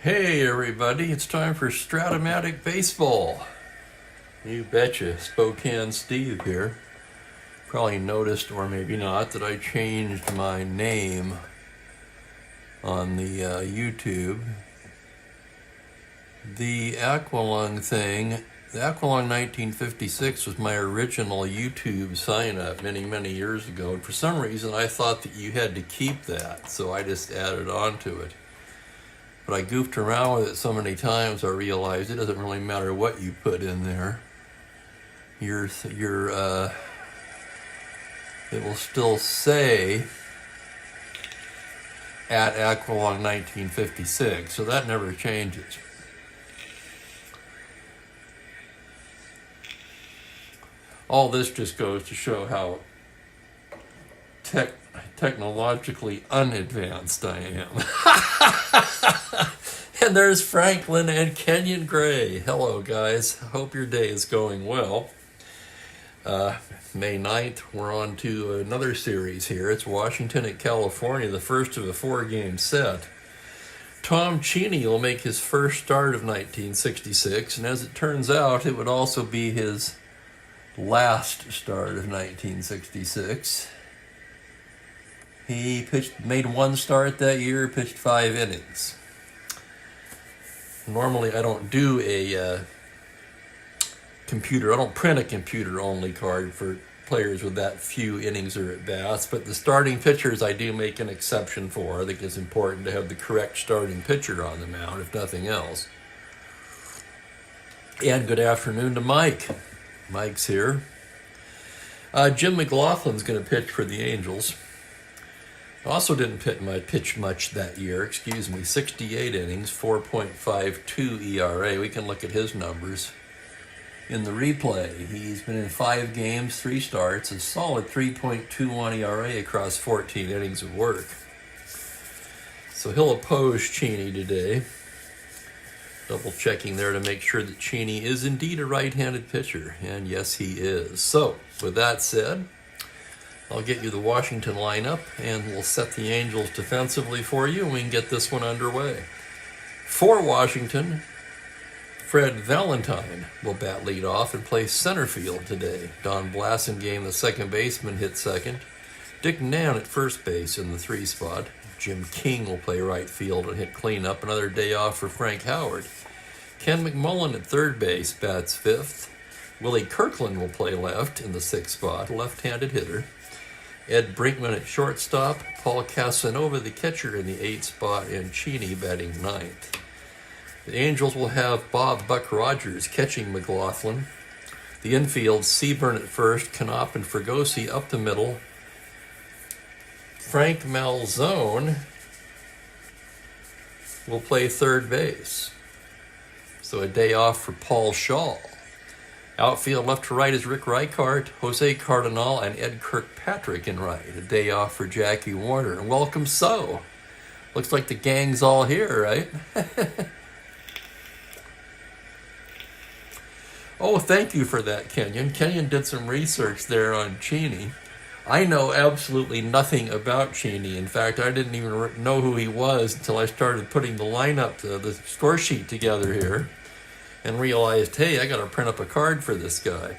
Hey everybody, it's time for Strat-O-Matic Baseball. You betcha, Spokane Steve here. Probably noticed, or maybe not, that I changed my name on the YouTube. The Aqualung thing, the Aqualung 1956 was my original YouTube sign-up many years ago. And for some reason I thought that you had to keep that, so I just added on to it. But I goofed around with it so many times I realized it doesn't really matter what you put in there. It will still say at Aqualung 1956, so that never changes. All this just goes to show how technologically unadvanced I am. And there's Franklin and Kenyon Gray. Hello, guys. Hope your day is going well. May 9th, we're on to another series here. It's Washington at California, the first of a 4-game set. Tom Cheney will make his first start of 1966, and as it turns out, it would also be his last start of 1966. He made one start that year, pitched 5 innings. Normally I don't do I don't print a computer-only card for players with that few innings or at-bats, but the starting pitchers I do make an exception for. I think it's important to have the correct starting pitcher on the mound, if nothing else. And good afternoon to Mike. Mike's here. Jim McLaughlin's going to pitch for the Angels. Also didn't pitch much that year, 68 innings, 4.52 ERA. We can look at his numbers in the replay. He's been in 5 games, 3 starts, a solid 3.21 ERA across 14 innings of work. So he'll oppose Cheney today. Double checking there to make sure that Cheney is indeed a right-handed pitcher, and yes, he is. So, with that said, I'll get you the Washington lineup, and we'll set the Angels defensively for you, and we can get this one underway. For Washington, Fred Valentine will bat leadoff and play center field today. Don Blasingame, the second baseman, hit second. Dick Nann at first base in the 3 spot. Jim King will play right field and hit cleanup. Another day off for Frank Howard. Ken McMullen at third base bats 5th. Willie Kirkland will play left in the 6th spot, left-handed hitter. Ed Brinkman at shortstop, Paul Casanova the catcher in the 8th spot, and Cheney batting 9th. The Angels will have Bob Buck Rogers catching McLaughlin. The infield, Seaburn at first, Knopp and Fregosi up the middle. Frank Malzone will play third base. So a day off for Paul Shaw. Outfield left to right is Rick Reichart, Jose Cardinal, and Ed Kirkpatrick in right. A day off for Jackie Warner. And welcome so. Looks like the gang's all here, right? Oh, thank you for that, Kenyon. Kenyon did some research there on Cheney. I know absolutely nothing about Cheney. In fact, I didn't even know who he was until I started putting the lineup, the score sheet together here, and realized, hey, I got to print up a card for this guy.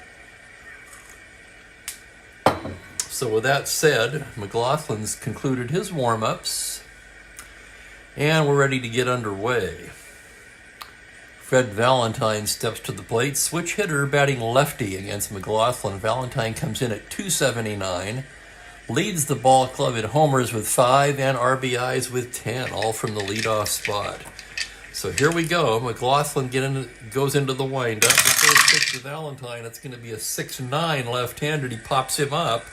So with that said, McLaughlin's concluded his warm-ups, and we're ready to get underway. Fred Valentine steps to the plate, switch hitter, batting lefty against McLaughlin. Valentine comes in at .279, leads the ball club in homers with 5 and RBIs with 10, all from the leadoff spot. So here we go. McLaughlin goes into the windup. The first pitch to Valentine, it's going to be a 6'9" left-handed. He pops him up.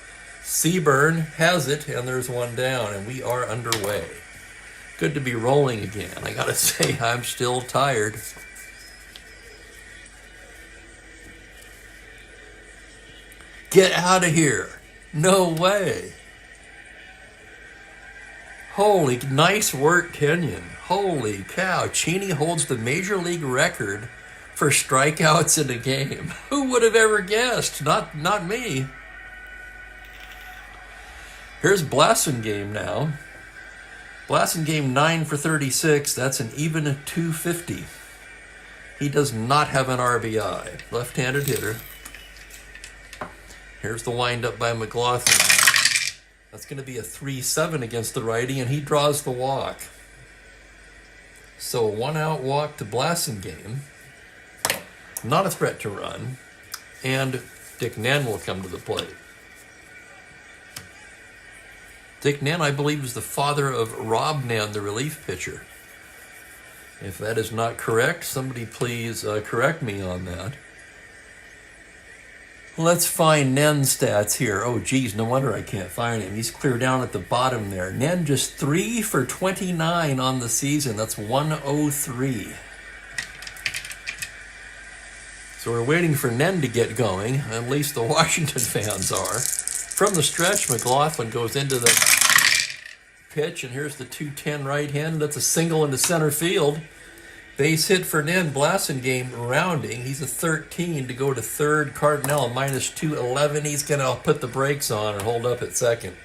Seaburn has it, and there's one down, and we are underway. Good to be rolling again. I got to say, I'm still tired. Get out of here. No way. Holy, nice work, Kenyon. Holy cow. Cheney holds the major league record for strikeouts in a game. Who would have ever guessed? Not me. Here's Blasingame now. Blasingame 9 for 36. That's an even 250. He does not have an RBI. Left-handed hitter. Here's the windup by McLaughlin. That's going to be a 3-7 against the righty, and he draws the walk. So 1 out walk to Blasingame. Not a threat to run. And Dick Nan will come to the plate. Dick Nan, I believe, is the father of Rob Nan, the relief pitcher. If that is not correct, somebody please correct me on that. Let's find Nen's stats here. Oh, geez, no wonder I can't find him. He's clear down at the bottom there. Nen just 3 for 29 on the season. That's 103. So we're waiting for Nen to get going. At least the Washington fans are. From the stretch, McLaughlin goes into the pitch, and here's the 210 right hand. That's a single into center field. Base hit for Nen. Blasingame rounding. He's a 13 to go to third. Cardinal minus 211. He's going to put the brakes on and hold up at second.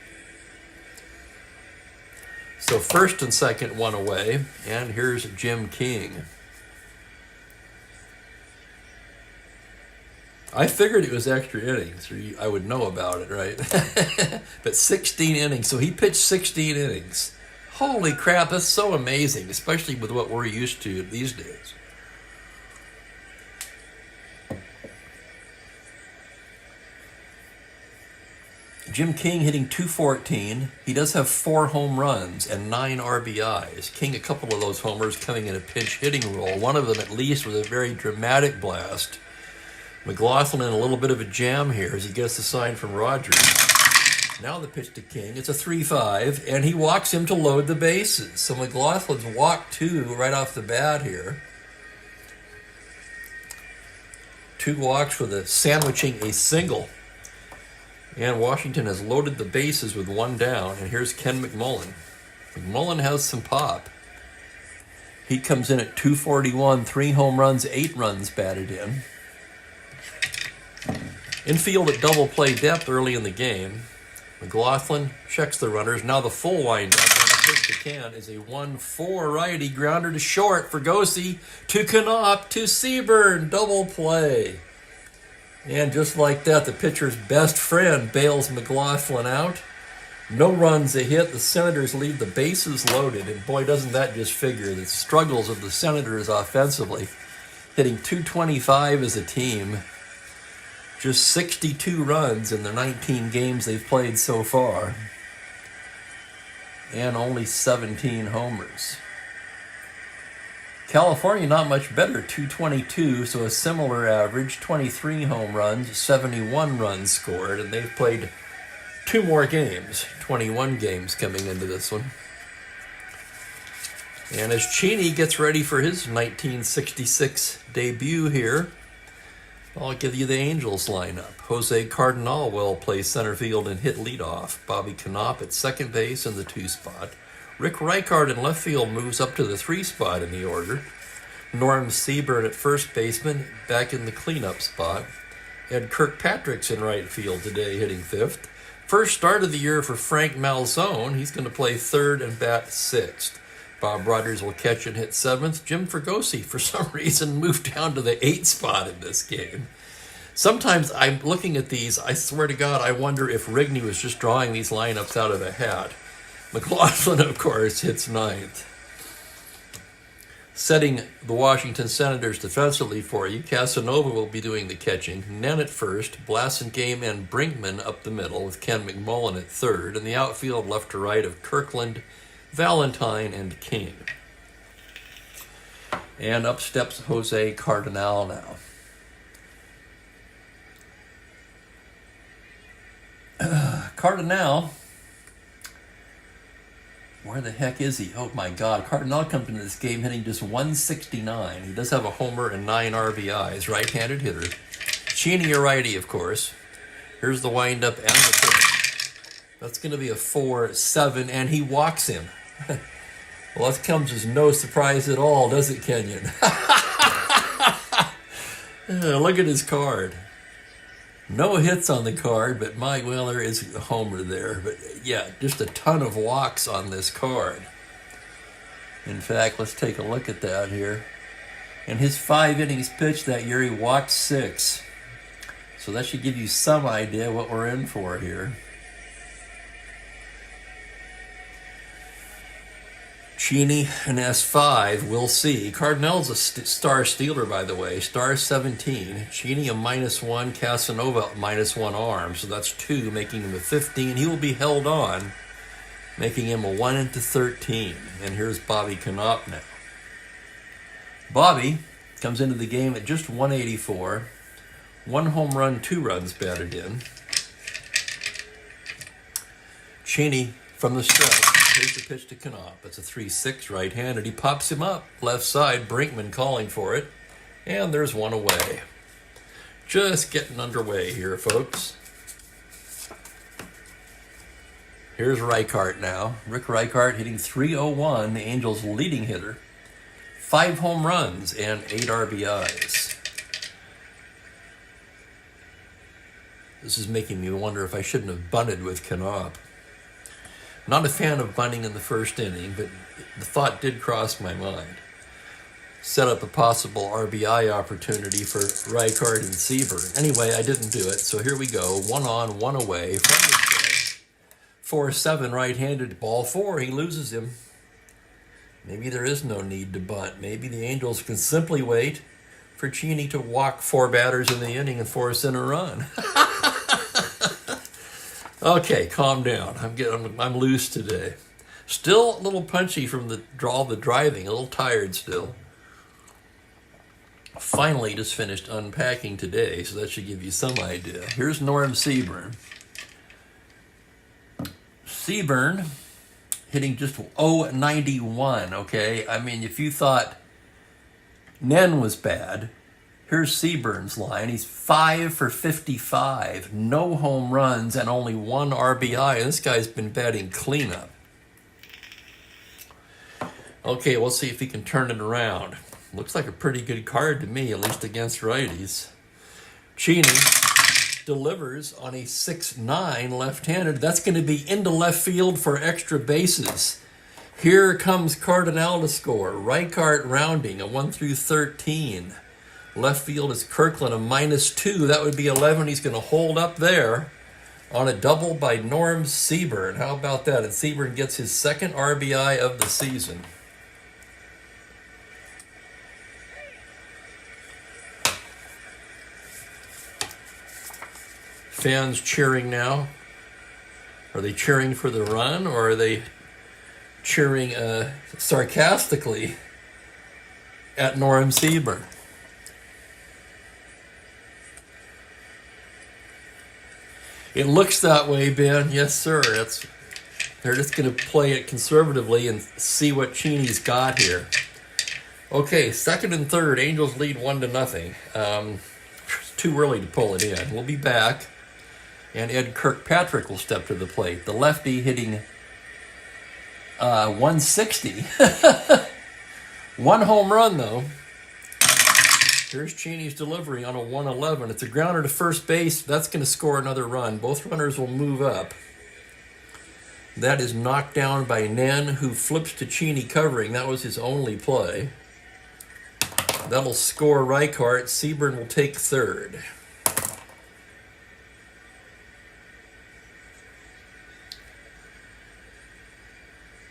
So first and second, one away. And here's Jim King. I figured it was extra innings, or I would know about it, right? But 16 innings. So he pitched 16 innings. Holy crap, that's so amazing, especially with what we're used to these days. Jim King hitting .214. He does have 4 home runs and 9 RBIs. King, a couple of those homers coming in a pinch hitting role. One of them at least was a very dramatic blast. McLaughlin in a little bit of a jam here as he gets the sign from Rogers. Now the pitch to King. It's a 3-5, and he walks him to load the bases. So McLaughlin's walked 2 right off the bat here. 2 walks with a sandwiching a single. And Washington has loaded the bases with 1 down, and here's Ken McMullen. McMullen has some pop. He comes in at .241, 3 home runs, 8 runs batted in. Infield at double play depth early in the game. McLaughlin checks the runners. Now the full windup on the pitch to Ken is a 1-4 righty grounder to short for Gosse to Knopp to Seaburn. Double play. And just like that, the pitcher's best friend bails McLaughlin out. No runs a hit. The Senators leave the bases loaded. And boy, doesn't that just figure the struggles of the Senators offensively. Hitting .225 as a team. Just 62 runs in the 19 games they've played so far. And only 17 homers. California not much better, .222, so a similar average, 23 home runs, 71 runs scored, and they've played 2 more games, 21 games coming into this one. And as Cheney gets ready for his 1966 debut here, I'll give you the Angels lineup. Jose Cardinal will play center field and hit leadoff. Bobby Knopp at second base in the 2 spot. Rick Reichard in left field moves up to the 3 spot in the order. Norm Seaburn at first baseman, back in the cleanup spot. And Kirkpatrick's in right field today, hitting 5th. First start of the year for Frank Malzone. He's going to play 3rd and bat 6th. Bob Rogers will catch and hit 7th. Jim Fregosi, for some reason, moved down to the 8 spot in this game. Sometimes I'm looking at these, I swear to God, I wonder if Rigney was just drawing these lineups out of a hat. McLaughlin, of course, hits 9th. Setting the Washington Senators defensively for you, Casanova will be doing the catching. Nen at first, Blasingame and Brinkman up the middle with Ken McMullen at 3rd, and the outfield left to right of Kirkland, Valentine, and King. And up steps Jose Cardinal now. Cardinal, where the heck is he? Oh my God, Cardinal comes into this game hitting just 169. He does have a homer and 9 RBIs, right-handed hitter. Cheney a righty, of course. Here's the windup and the pitch. That's going to be a 4-7, and he walks him. Well, that comes as no surprise at all, does it, Kenyon? Look at his card. No hits on the card, but Mike Wheeler is a homer there. But yeah, just a ton of walks on this card. In fact, let's take a look at that here. In his 5 innings pitched that year, he walked 6. So that should give you some idea what we're in for here. Cheney and S5, we'll see. Cardinel's a star stealer, by the way. Star 17. Cheney a -1, Casanova -1 arm. So that's 2, making him a 15. He will be held on, making him a 1-13. And here's Bobby Knopp now. Bobby comes into the game at just 184. 1 home run, 2 runs batted in. Cheney from the stretch. Here's the pitch to Knopp. It's a 3-6 right-handed. He pops him up. Left side, Brinkman calling for it. And there's 1 away. Just getting underway here, folks. Here's Reichart now. Rick Reichart hitting .301, the Angels' leading hitter. 5 home runs and 8 RBIs. This is making me wonder if I shouldn't have bunted with Knopp. Not a fan of bunting in the first inning, but the thought did cross my mind. Set up a possible RBI opportunity for Reichart and Seaver. Anyway, I didn't do it, so here we go. 1 on, 1 away from the stretch. 4-7 right-handed, ball 4. He loses him. Maybe there is no need to bunt. Maybe the Angels can simply wait for Cheney to walk 4 batters in the inning and force in a run. Okay, calm down. I'm loose today. Still a little punchy from the driving, a little tired still. Finally just finished unpacking today, so that should give you some idea. Here's Norm Seaburn. Seaburn hitting just .091, okay? I mean, if you thought Nen was bad, here's Seaburn's line. He's 5 for 55, no home runs, and only 1 RBI. And this guy's been batting cleanup. Okay, we'll see if he can turn it around. Looks like a pretty good card to me, at least against righties. Cheney delivers on a 6-9 left-handed. That's going to be into left field for extra bases. Here comes Cardinal to score. Reichart rounding a 1-13. Left field is Kirkland, a -2. That would be 11. He's going to hold up there on a double by Norm Seaburn. How about that? And Seaburn gets his 2nd RBI of the season. Fans cheering now. Are they cheering for the run, or are they cheering sarcastically at Norm Seaburn? It looks that way, Ben. Yes, sir. They're just going to play it conservatively and see what Cheney's got here. Okay, 2nd and 3rd. Angels lead 1-0. It's too early to pull it in. We'll be back, and Ed Kirkpatrick will step to the plate. The lefty hitting 160. 1 home run, though. Here's Cheney's delivery on a 1-11. It's a grounder to first base. That's going to score another run. Both runners will move up. That is knocked down by Nen, who flips to Cheney covering. That was his only play. That'll score Reichart. Seaburn will take 3rd.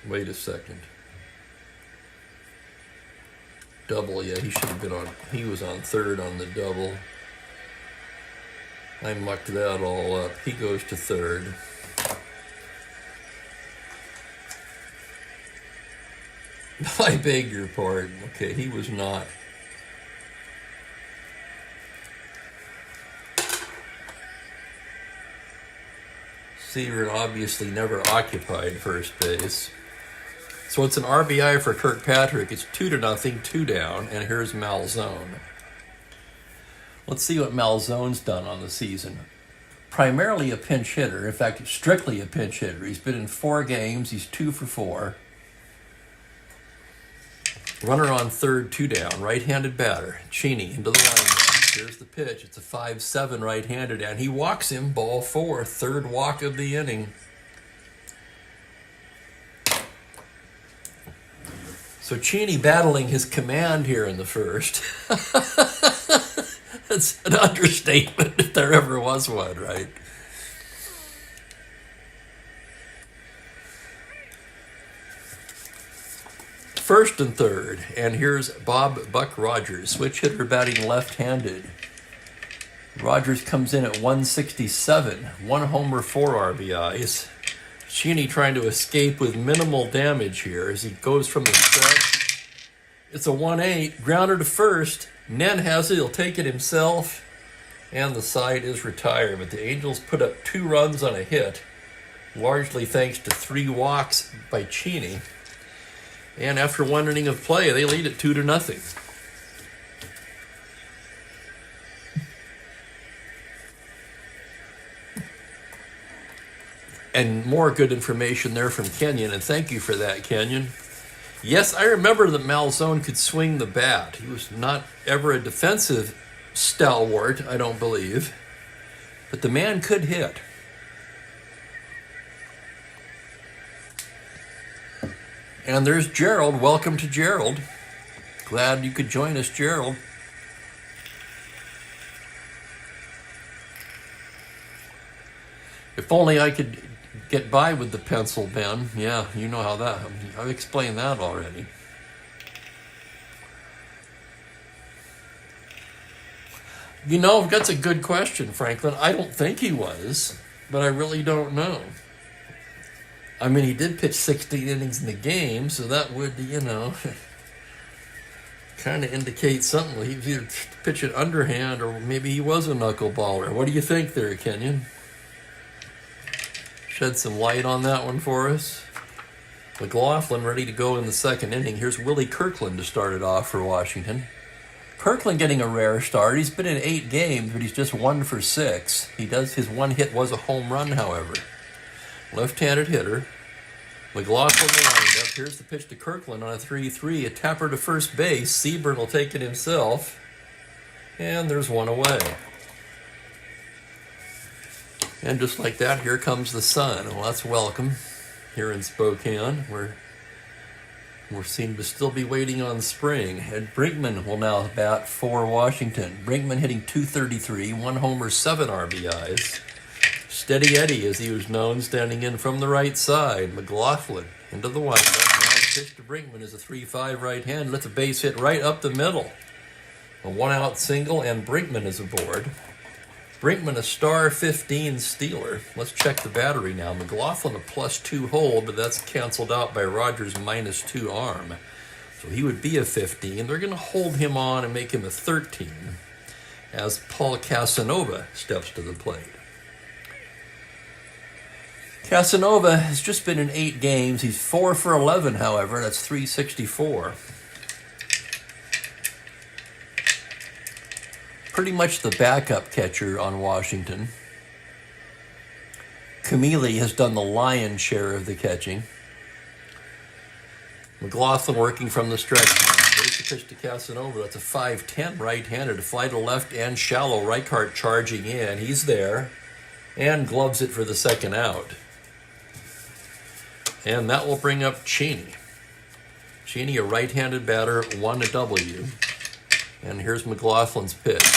Wait a second. Double, yeah, he should have been on. He was on 3rd on the double. I mucked that all up. He goes to 3rd. I beg your pardon. Okay, he was not. Seaver obviously never occupied first base. So it's an RBI for Kirkpatrick. It's 2-0, 2 down, and here's Malzone. Let's see what Malzone's done on the season. Primarily a pinch hitter. In fact, strictly a pinch hitter. He's been in 4 games. He's 2 for 4. Runner on 3rd, 2 down. Right-handed batter. Cheney into the lineup. Here's the pitch. It's a 5-7 right-handed, and he walks him. Ball 4. 3rd walk of the inning. So Cheney battling his command here in the first. That's an understatement if there ever was one, right? First and third, and here's Bob Buck Rogers, switch hitter batting left-handed. Rogers comes in at 167, 1 homer, 4 RBIs. Cheney trying to escape with minimal damage here as he goes from the stretch. It's a 1-8, grounder to first. Nen has it, he'll take it himself, and the side is retired. But the Angels put up 2 runs on a hit, largely thanks to 3 walks by Cheney. And after 1 inning of play, they lead it 2-0. And more good information there from Kenyon, and thank you for that, Kenyon. Yes, I remember that Malzone could swing the bat. He was not ever a defensive stalwart, I don't believe. But the man could hit. And there's Gerald. Welcome to Gerald. Glad you could join us, Gerald. If only I could get by with the pencil, Ben. Yeah, you know how that... I've explained that already. You know, that's a good question, Franklin. I don't think he was, but I really don't know. I mean, he did pitch 16 innings in the game, so that would, you know, kind of indicate something. He either pitched it underhand, or maybe he was a knuckleballer. What do you think there, Kenyon? Shed some light on that one for us. McLaughlin ready to go in the second inning. Here's Willie Kirkland to start it off for Washington. Kirkland getting a rare start. He's been in 8 games, but he's just 1 for 6. His 1 hit was a home run, however. Left-handed hitter. McLaughlin will wind up. Here's the pitch to Kirkland on a 3-3. A tapper to first base. Seaburn will take it himself. And there's 1 away. And just like that, here comes the sun. Well, that's welcome here in Spokane. We're seen to still be waiting on spring. And Brinkman will now bat for Washington. Brinkman hitting .233, 1 homer, 7 RBIs. Steady Eddie, as he was known, standing in from the right side. McLaughlin into the windup. Now the pitch to Brinkman is a 3-5 right hand. Lets a base hit right up the middle. A 1-out single, and Brinkman is aboard. Brinkman, a star 15 stealer. Let's check the battery now. McLaughlin, a +2 hold, but that's canceled out by Rogers' -2 arm. So he would be a 15. They're going to hold him on and make him a 13 as Paul Casanova steps to the plate. Casanova has just been in 8 games. He's 4 for 11, however. That's .364. Pretty much the backup catcher on Washington. Camille has done the lion's share of the catching. McLaughlin working from the stretch now. Here's the pitch to Casanova. That's a 5-10 right-handed. A fly to left and shallow. Reichart charging in. He's there. And gloves it for the second out. And that will bring up Cheney. Cheney, a right-handed batter, 1 W. And here's McLaughlin's pitch.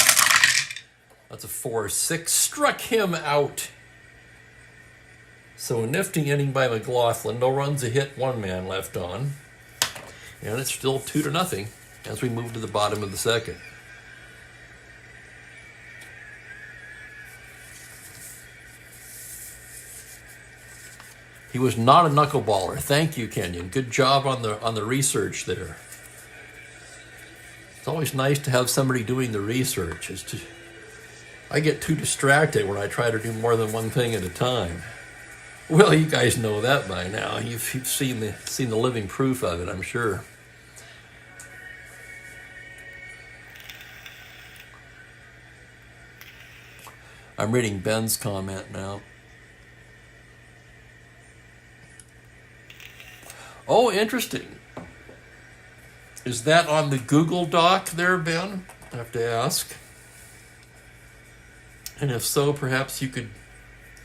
That's a 4-6. Struck him out. So a nifty inning by McLaughlin. No runs, a hit, 1 man left on. And it's still 2-0 as we move to the bottom of the second. He was not a knuckleballer. Thank you, Kenyon. Good job on the research there. It's always nice to have somebody doing the research. I get too distracted when I try to do more than one thing at a time. Well, you guys know that by now. You've seen the living proof of it, I'm sure. I'm reading Ben's comment now. Oh, interesting. Is that on the Google Doc there, Ben? I have to ask. And if so, perhaps you could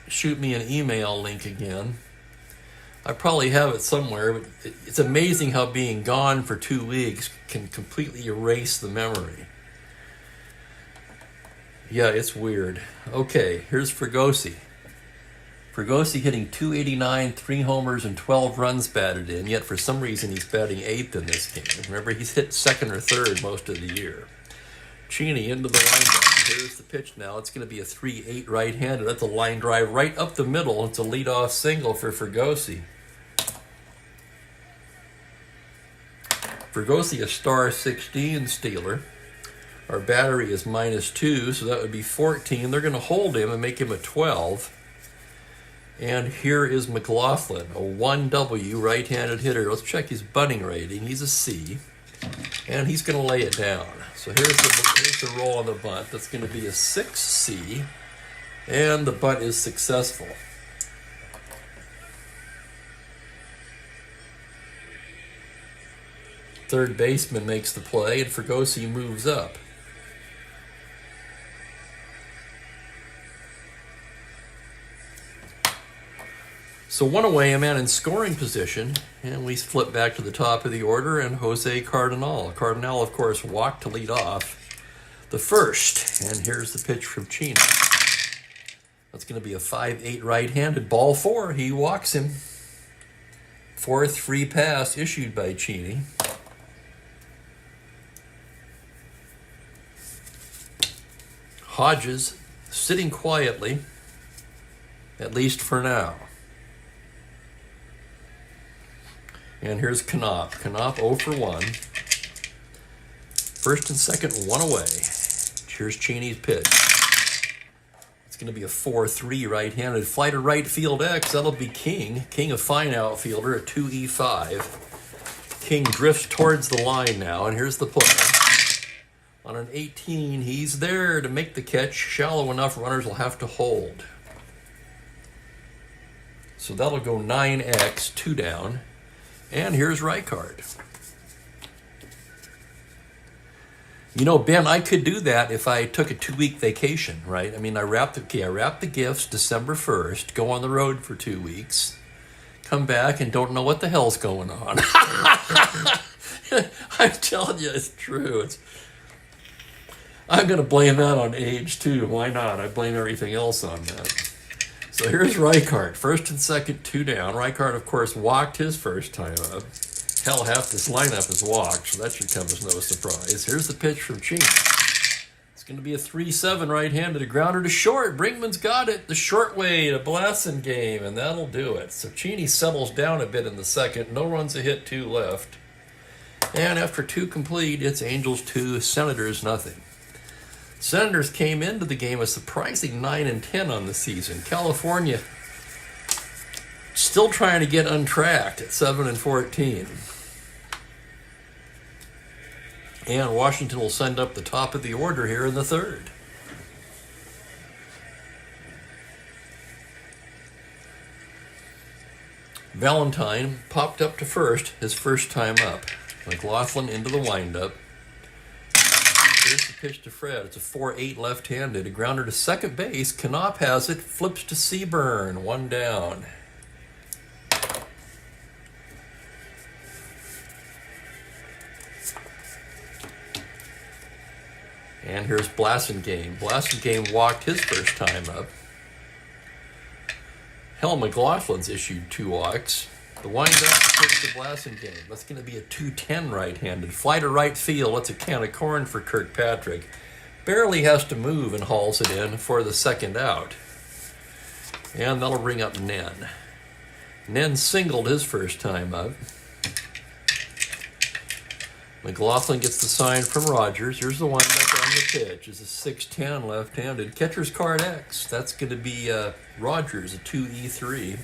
shoot me an email link again. I probably have it somewhere, but it's amazing how being gone for 2 weeks can completely erase the memory. Yeah, it's weird. Okay, here's Fregosi. Fregosi hitting .289, 3 homers, and 12 runs batted in, yet for some reason he's batting 8th in this game. Remember, he's hit 2nd or 3rd most of the year. Cheney into the windup. Here's the pitch now. It's going to be a 3-8 right-handed. That's a line drive right up the middle. It's a leadoff single for Fregosi. Fregosi, a star 16 stealer. Our battery is -2, so that would be 14. They're going to hold him and make him a 12. And here is McLaughlin, a 1W right-handed hitter. Let's check his bunting rating. He's a C. And he's going to lay it down. So here's the roll on the bunt. That's going to be a 6C. And the bunt is successful. Third baseman makes the play, and Fregosi moves up. So one away, a man in scoring position, and we flip back to the top of the order, and Jose Cardinal. Cardinal, of course, walked to lead off the first, and here's the pitch from Cheney. That's going to be a 5-8 right-handed. Ball 4, he walks him. 4th free pass issued by Cheney. Hodges sitting quietly, at least for now. And here's Knopp. Knopp 0 for 1. First and second, 1 away. Here's Cheney's pitch. It's going to be a 4-3 right-handed. Fly to right field X. That'll be King. King, a fine outfielder, a 2E5. King drifts towards the line now, and here's the play. On an 18, he's there to make the catch. Shallow enough, runners will have to hold. So that'll go 9X, 2 down. And here's Reichard. You know, Ben, I could do that if I took a 2-week vacation, right? I mean, I wrap the gifts December 1st, go on the road for 2 weeks, come back and don't know what the hell's going on. I'm telling you, it's true. I'm going to blame that on age, too. Why not? I blame everything else on that. So here's Reichard. First and second, 2 down. Reichard, of course, walked his first time up. Hell, half this lineup is walked, so that should come as no surprise. Here's the pitch from Cheney. It's going to be a 3-7 right-handed, a grounder to short. Brinkman's got it the short way, a Blasson game, and that'll do it. So Cheney settles down a bit in the second. No runs, a hit, 2 left. And after 2 complete, it's Angels 2, Senators nothing. Senators came into the game a surprising 9-10 on the season. California still trying to get untracked at 7-14. And Washington will send up the top of the order here in the 3rd. Valentine popped up to first, his first time up. McLaughlin into the windup. Here's the pitch to Fred. It's a 4-8 left-handed. A grounder to second base. Knopp has it. Flips to Seaburn. 1 down. And here's Blasingame. Blasingame walked his first time up. Hell, McLaughlin's issued 2 walks. The windup to Blasingame. That's going to be a 2-10 right-handed. Fly to right field. That's a can of corn for Kirkpatrick. Barely has to move and hauls it in for the second out. And that'll bring up Nen. Nen singled his first time up. McLaughlin gets the sign from Rogers. Here's the windup on the pitch. It's a 6-10 left-handed. Catcher's card X. That's going to be Rogers, a 2E3.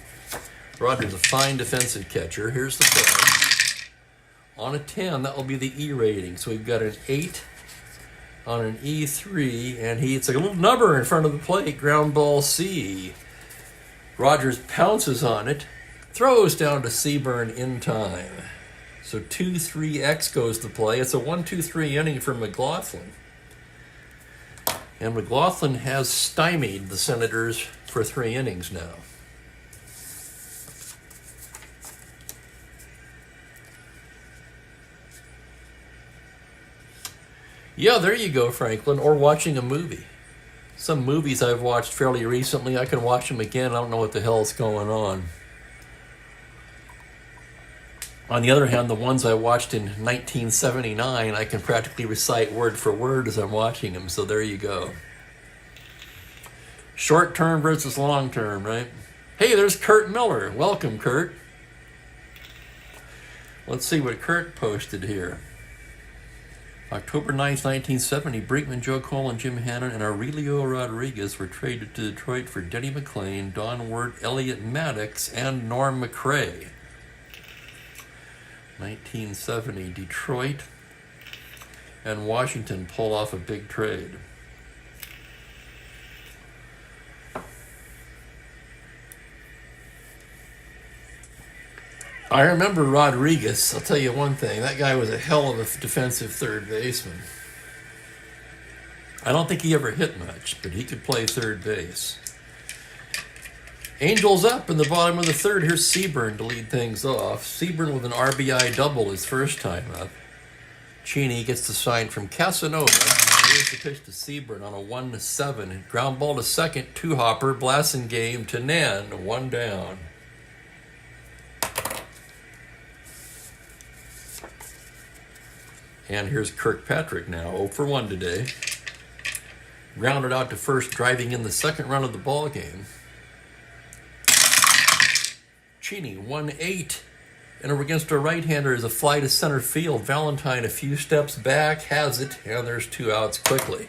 Rogers, a fine defensive catcher. Here's the play. On a 10, that will be the E rating. So we've got an 8 on an E3, and it's like a little number in front of the plate. Ground ball C. Rogers pounces on it, throws down to Seaburn in time. So 2-3X goes to play. It's a 1-2-3 inning for McLaughlin. And McLaughlin has stymied the Senators for 3 innings now. Yeah, there you go, Franklin. Or watching a movie. Some movies I've watched fairly recently, I can watch them again. I don't know what the hell's going on. On the other hand, the ones I watched in 1979, I can practically recite word for word as I'm watching them. So there you go. Short term versus long term, right? Hey, there's Kurt Miller. Welcome, Kurt. Let's see what Kurt posted here. October 9th, 1970, Brinkman, Joe Cole, and Jim Hannon and Aurelio Rodriguez were traded to Detroit for Denny McLain, Don Wirt, Elliot Maddox, and Norm McRae. 1970, Detroit and Washington pull off a big trade. I remember Rodriguez. I'll tell you one thing. That guy was a hell of a defensive third baseman. I don't think he ever hit much, but he could play third base. Angels up in the bottom of the third. Here's Seaburn to lead things off. Seaburn with an RBI double his first time up. Cheney gets the sign from Casanova. Here's the pitch to Seaburn on a 1-7. Ground ball to second. Two-hopper. Blasingame to Nan. One down. And here's Kirkpatrick now, 0 for 1 today. Grounded out to first, driving in the second run of the ball game. Cheney, 1-8. And against a right-hander is a fly to center field. Valentine a few steps back, has it, and there's 2 outs quickly.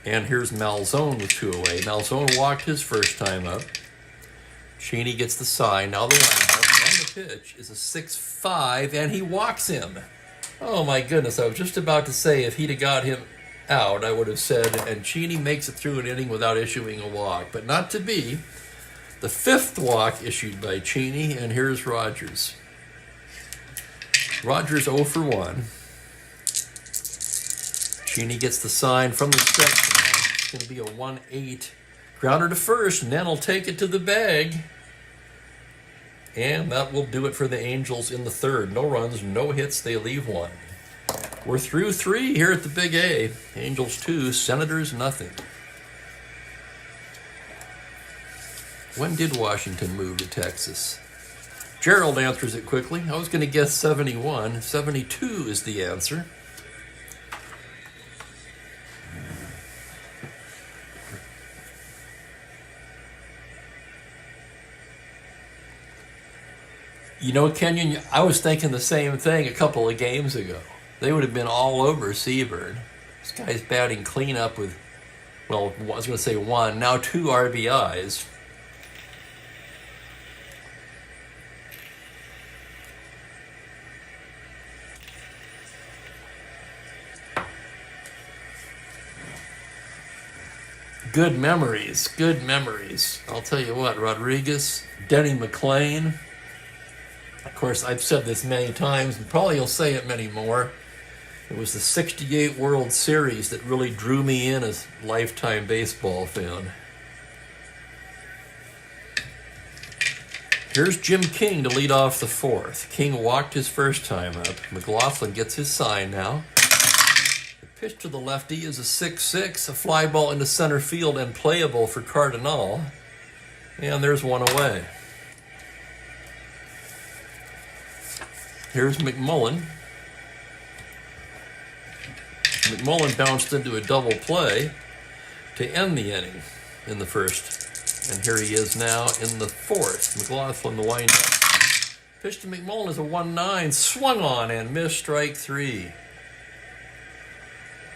And here's Malzone with 2 away. Malzone walked his first time up. Cheney gets the sign. Now the windup. And the pitch is a 6-5, and he walks him. Oh my goodness, I was just about to say if he'd have got him out, I would have said, and Cheney makes it through an inning without issuing a walk. But not to be. The 5th walk issued by Cheney, and here's Rogers. Rogers 0 for 1. Cheney gets the sign from the stretch now. It's going to be a 1-8. Grounder to first, and then he'll take it to the bag. And that will do it for the Angels in the third. No runs, no hits, they leave 1. We're through 3 here at the Big A. Angels 2, Senators nothing. When did Washington move to Texas? Gerald answers it quickly. I was going to guess 71. 72 is the answer. You know, Kenyon, I was thinking the same thing a couple of games ago. They would have been all over Seaburn. This guy's batting cleanup with, well, I was going to say 1, now 2 RBIs. Good memories, good memories. I'll tell you what, Rodriguez, Denny McLain. Of course, I've said this many times, and probably you'll say it many more. It was the '68 World Series that really drew me in as a lifetime baseball fan. Here's Jim King to lead off the 4th. King walked his first time up. McLaughlin gets his sign now. The pitch to the lefty is a 6-6, a fly ball into center field and playable for Cardinal. And there's 1 away. Here's McMullen. McMullen bounced into a double play to end the inning in the first. And here he is now in the 4th. McLaughlin the windup. Pitch to McMullen is a 1-9, swung on and missed, strike 3.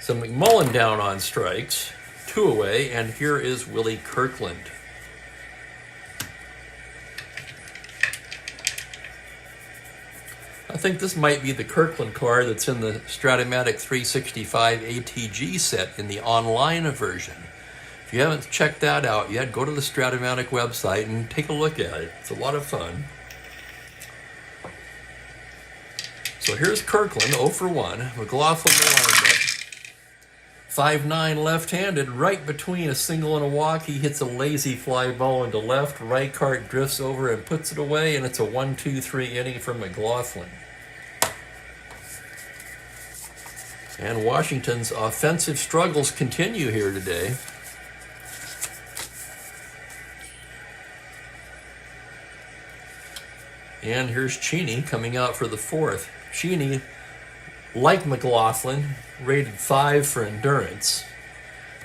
So McMullen down on strikes, 2 away, and here is Willie Kirkland. I think this might be the Kirkland card that's in the Strat-O-Matic 365 ATG set in the online version. If you haven't checked that out yet, go to the Strat-O-Matic website and take a look at it. It's a lot of fun. So here's Kirkland, 0 for 1. McLaughlin the windup. 5'9", left-handed, right between a single and a walk. He hits a lazy fly ball into left. Reichart drifts over and puts it away, and it's a 1-2-3 inning from McLaughlin. And Washington's offensive struggles continue here today. And here's Cheney coming out for the fourth. Cheney, like McLaughlin, rated 5 for endurance.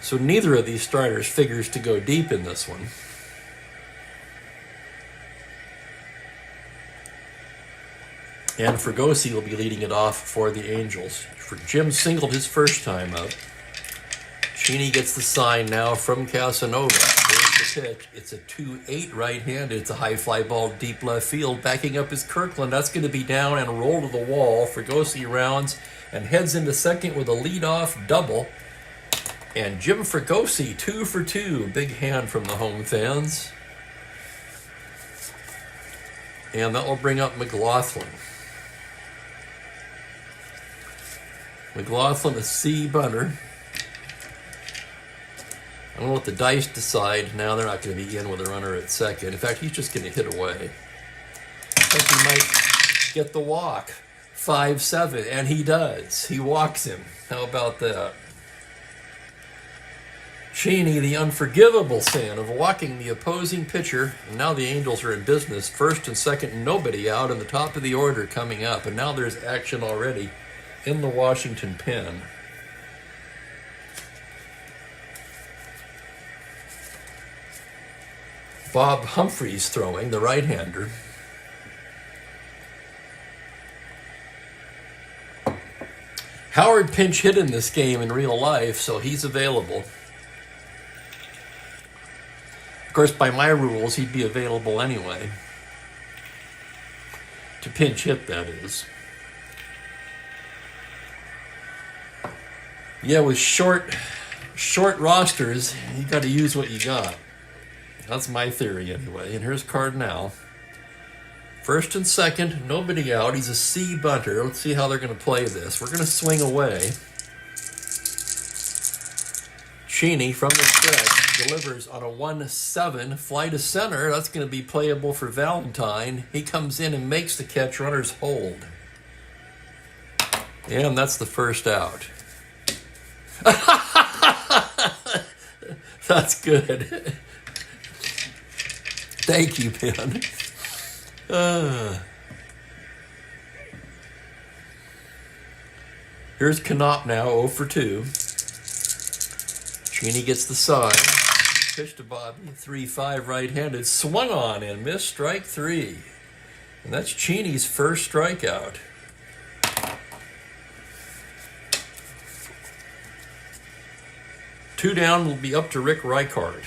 So neither of these starters figures to go deep in this one. And Fregosi will be leading it off for the Angels. Jim singled his first time up. Cheney gets the sign now from Casanova. Here's the pitch. It's a 2-8 right-handed. It's a high fly ball deep left field. Backing up is Kirkland. That's going to be down and roll to the wall. Fregosi rounds and heads into second with a leadoff double. And Jim Fregosi, 2 for 2. Big hand from the home fans. And that will bring up McLaughlin. McLaughlin, a C bunter. I'm going to let the dice decide. Now they're not going to be in with a runner at second. In fact, he's just going to hit away. I think he might get the walk. 5-7, and he does. He walks him. How about that? Cheney, the unforgivable sin of walking the opposing pitcher. And now the Angels are in business. First and second, nobody out, and the top of the order coming up. And now there's action already in the Washington pen. Bob Humphreys throwing, the right-hander. Howard pinch hit in this game in real life, so he's available. Of course, by my rules, he'd be available anyway. To pinch hit, that is. Yeah, with short rosters, you got to use what you got. That's my theory anyway. And here's Cardinal. First and second, nobody out. He's a C bunter. Let's see how they're going to play this. We're going to swing away. Cheney from the stretch delivers on a 1-7 fly to center. That's going to be playable for Valentine. He comes in and makes the catch. Runners hold. And that's the first out. That's good. Thank you, Ben. Here's Knopp now, 0 for 2. Cheney gets the sign. Pitch to Bobby, 3-5 right-handed. Swung on and missed, strike 3. And that's Cheney's first strikeout. Two down will be up to Rick Reichard.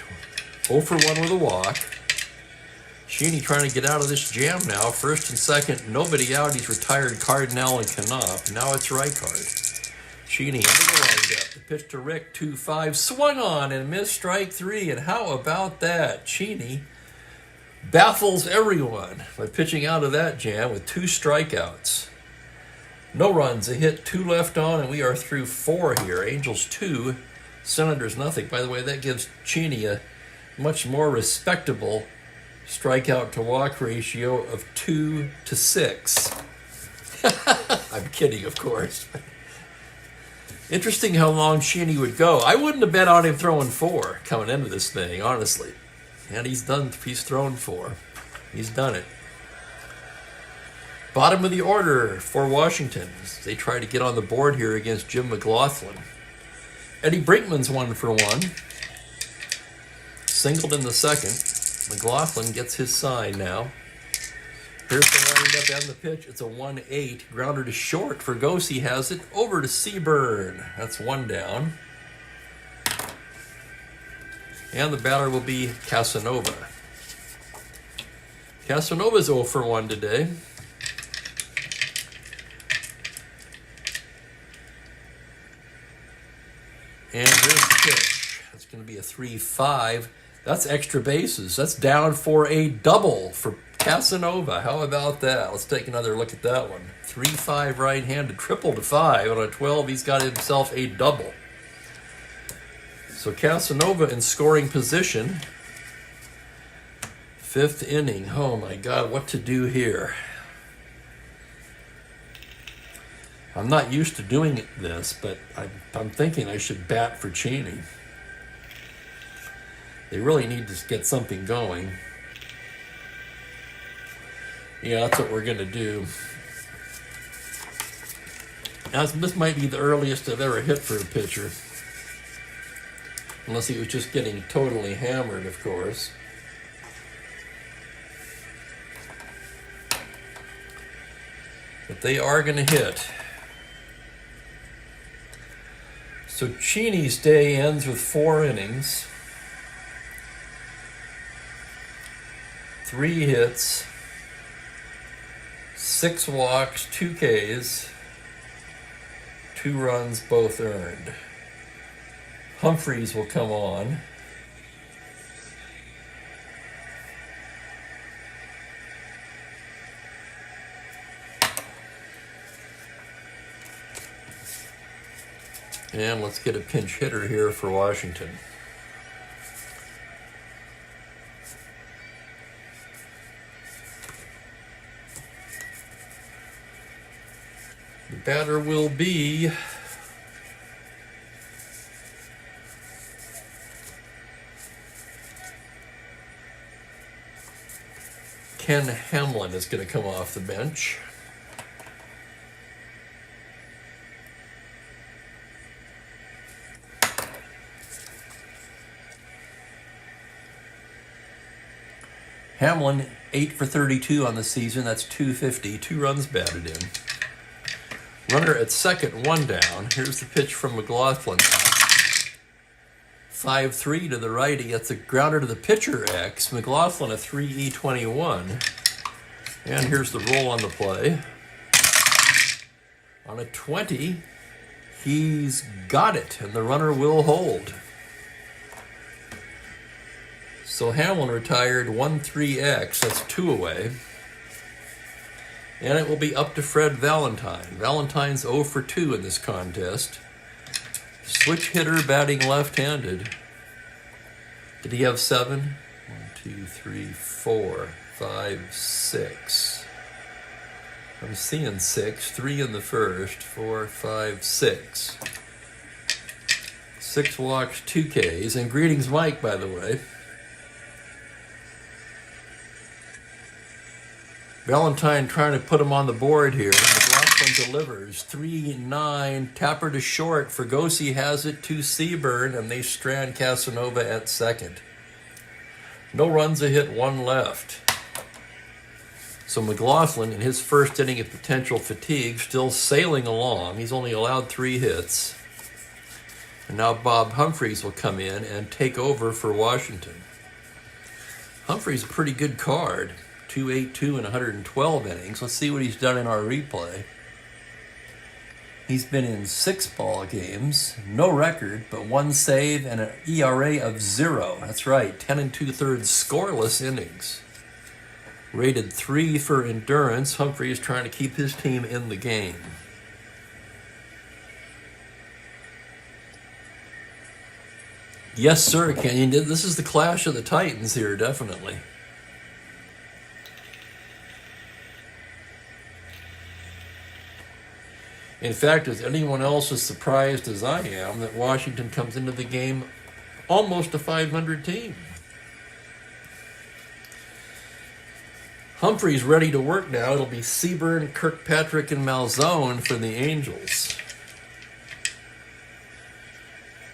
0 for 1 with a walk. Cheney trying to get out of this jam now. First and second, nobody out. He's retired Cardinal and Knopp. Now it's Reichard. Cheney under the windup. The pitch to Rick, 2-5. Swung on and missed, strike 3. And how about that? Cheney baffles everyone by pitching out of that jam with 2 strikeouts. No runs, a hit, 2 left on, and we are through 4 here. Angels 2, Senators nothing. By the way, that gives Cheney a much more respectable strikeout to walk ratio of 2 to 6. I'm kidding, of course. Interesting how long Cheney would go. I wouldn't have bet on him throwing 4 coming into this thing, honestly. And he's thrown 4. He's done it. Bottom of the order for Washington. They try to get on the board here against Jim McLaughlin. Eddie Brinkman's 1 for 1. Singled in the second. McLaughlin gets his sign now. Here's the windup and the pitch. It's a 1-8. Grounder to short. Fregosi has it. Over to Seaburn. That's 1 down. And the batter will be Casanova. Casanova's 0 for 1 today. And here's the pitch. That's going to be a 3-5. That's extra bases. That's down for a double for Casanova. How about that? Let's take another look at that one. 3-5 right-handed, triple to 5. On a 12, he's got himself a double. So Casanova in scoring position. 5th inning. Oh my God, what to do here? I'm not used to doing this, but I'm thinking I should bat for Cheney. They really need to get something going. Yeah, that's what we're going to do. Now, this might be the earliest I've ever hit for a pitcher. Unless he was just getting totally hammered, of course. But they are going to hit. So Cheney's day ends with 4 innings, 3 hits, 6 walks, 2 Ks, 2 runs, both earned. Humphreys will come on. And let's get a pinch hitter here for Washington. The batter will be Ken Hamlin is going to come off the bench. Hamlin, 8 for 32 on the season. That's .250. 2 runs batted in. Runner at second, 1 down. Here's the pitch from McLaughlin. 5-3 to the righty. That's a grounder to the pitcher X. McLaughlin a 3E21. And here's the roll on the play. On a 20, he's got it, and the runner will hold. So Hamlin retired 1-3X. That's 2 away. And it will be up to Fred Valentine. Valentine's 0 for 2 in this contest. Switch hitter batting left-handed. Did he have 7? 1, 2, 3, 4, 5, 6. I'm seeing 6. 3 in the first. 4, 5, 6. 6 walks, 2 Ks. And greetings, Mike, by the way. Valentine trying to put him on the board here. McLaughlin delivers. 3-9. Tapper to short. Fergosi has it to Seaburn, and they strand Casanova at second. No runs, a hit, 1 left. So McLaughlin, in his first inning of potential fatigue, still sailing along. He's only allowed 3 hits. And now Bob Humphreys will come in and take over for Washington. Humphreys a pretty good card. 282 in 112 innings. Let's see what he's done in our replay. He's been in 6 ball games, no record, but 1 save and an ERA of 0. That's right, 10 2/3 scoreless innings. Rated 3 for endurance. Humphrey is trying to keep his team in the game. Yes, sir, Kenyon. This is the clash of the Titans here, definitely. In fact, is anyone else as surprised as I am that Washington comes into the game almost a 500 team? Humphrey's ready to work now. It'll be Seaburn, Kirkpatrick, and Malzone for the Angels.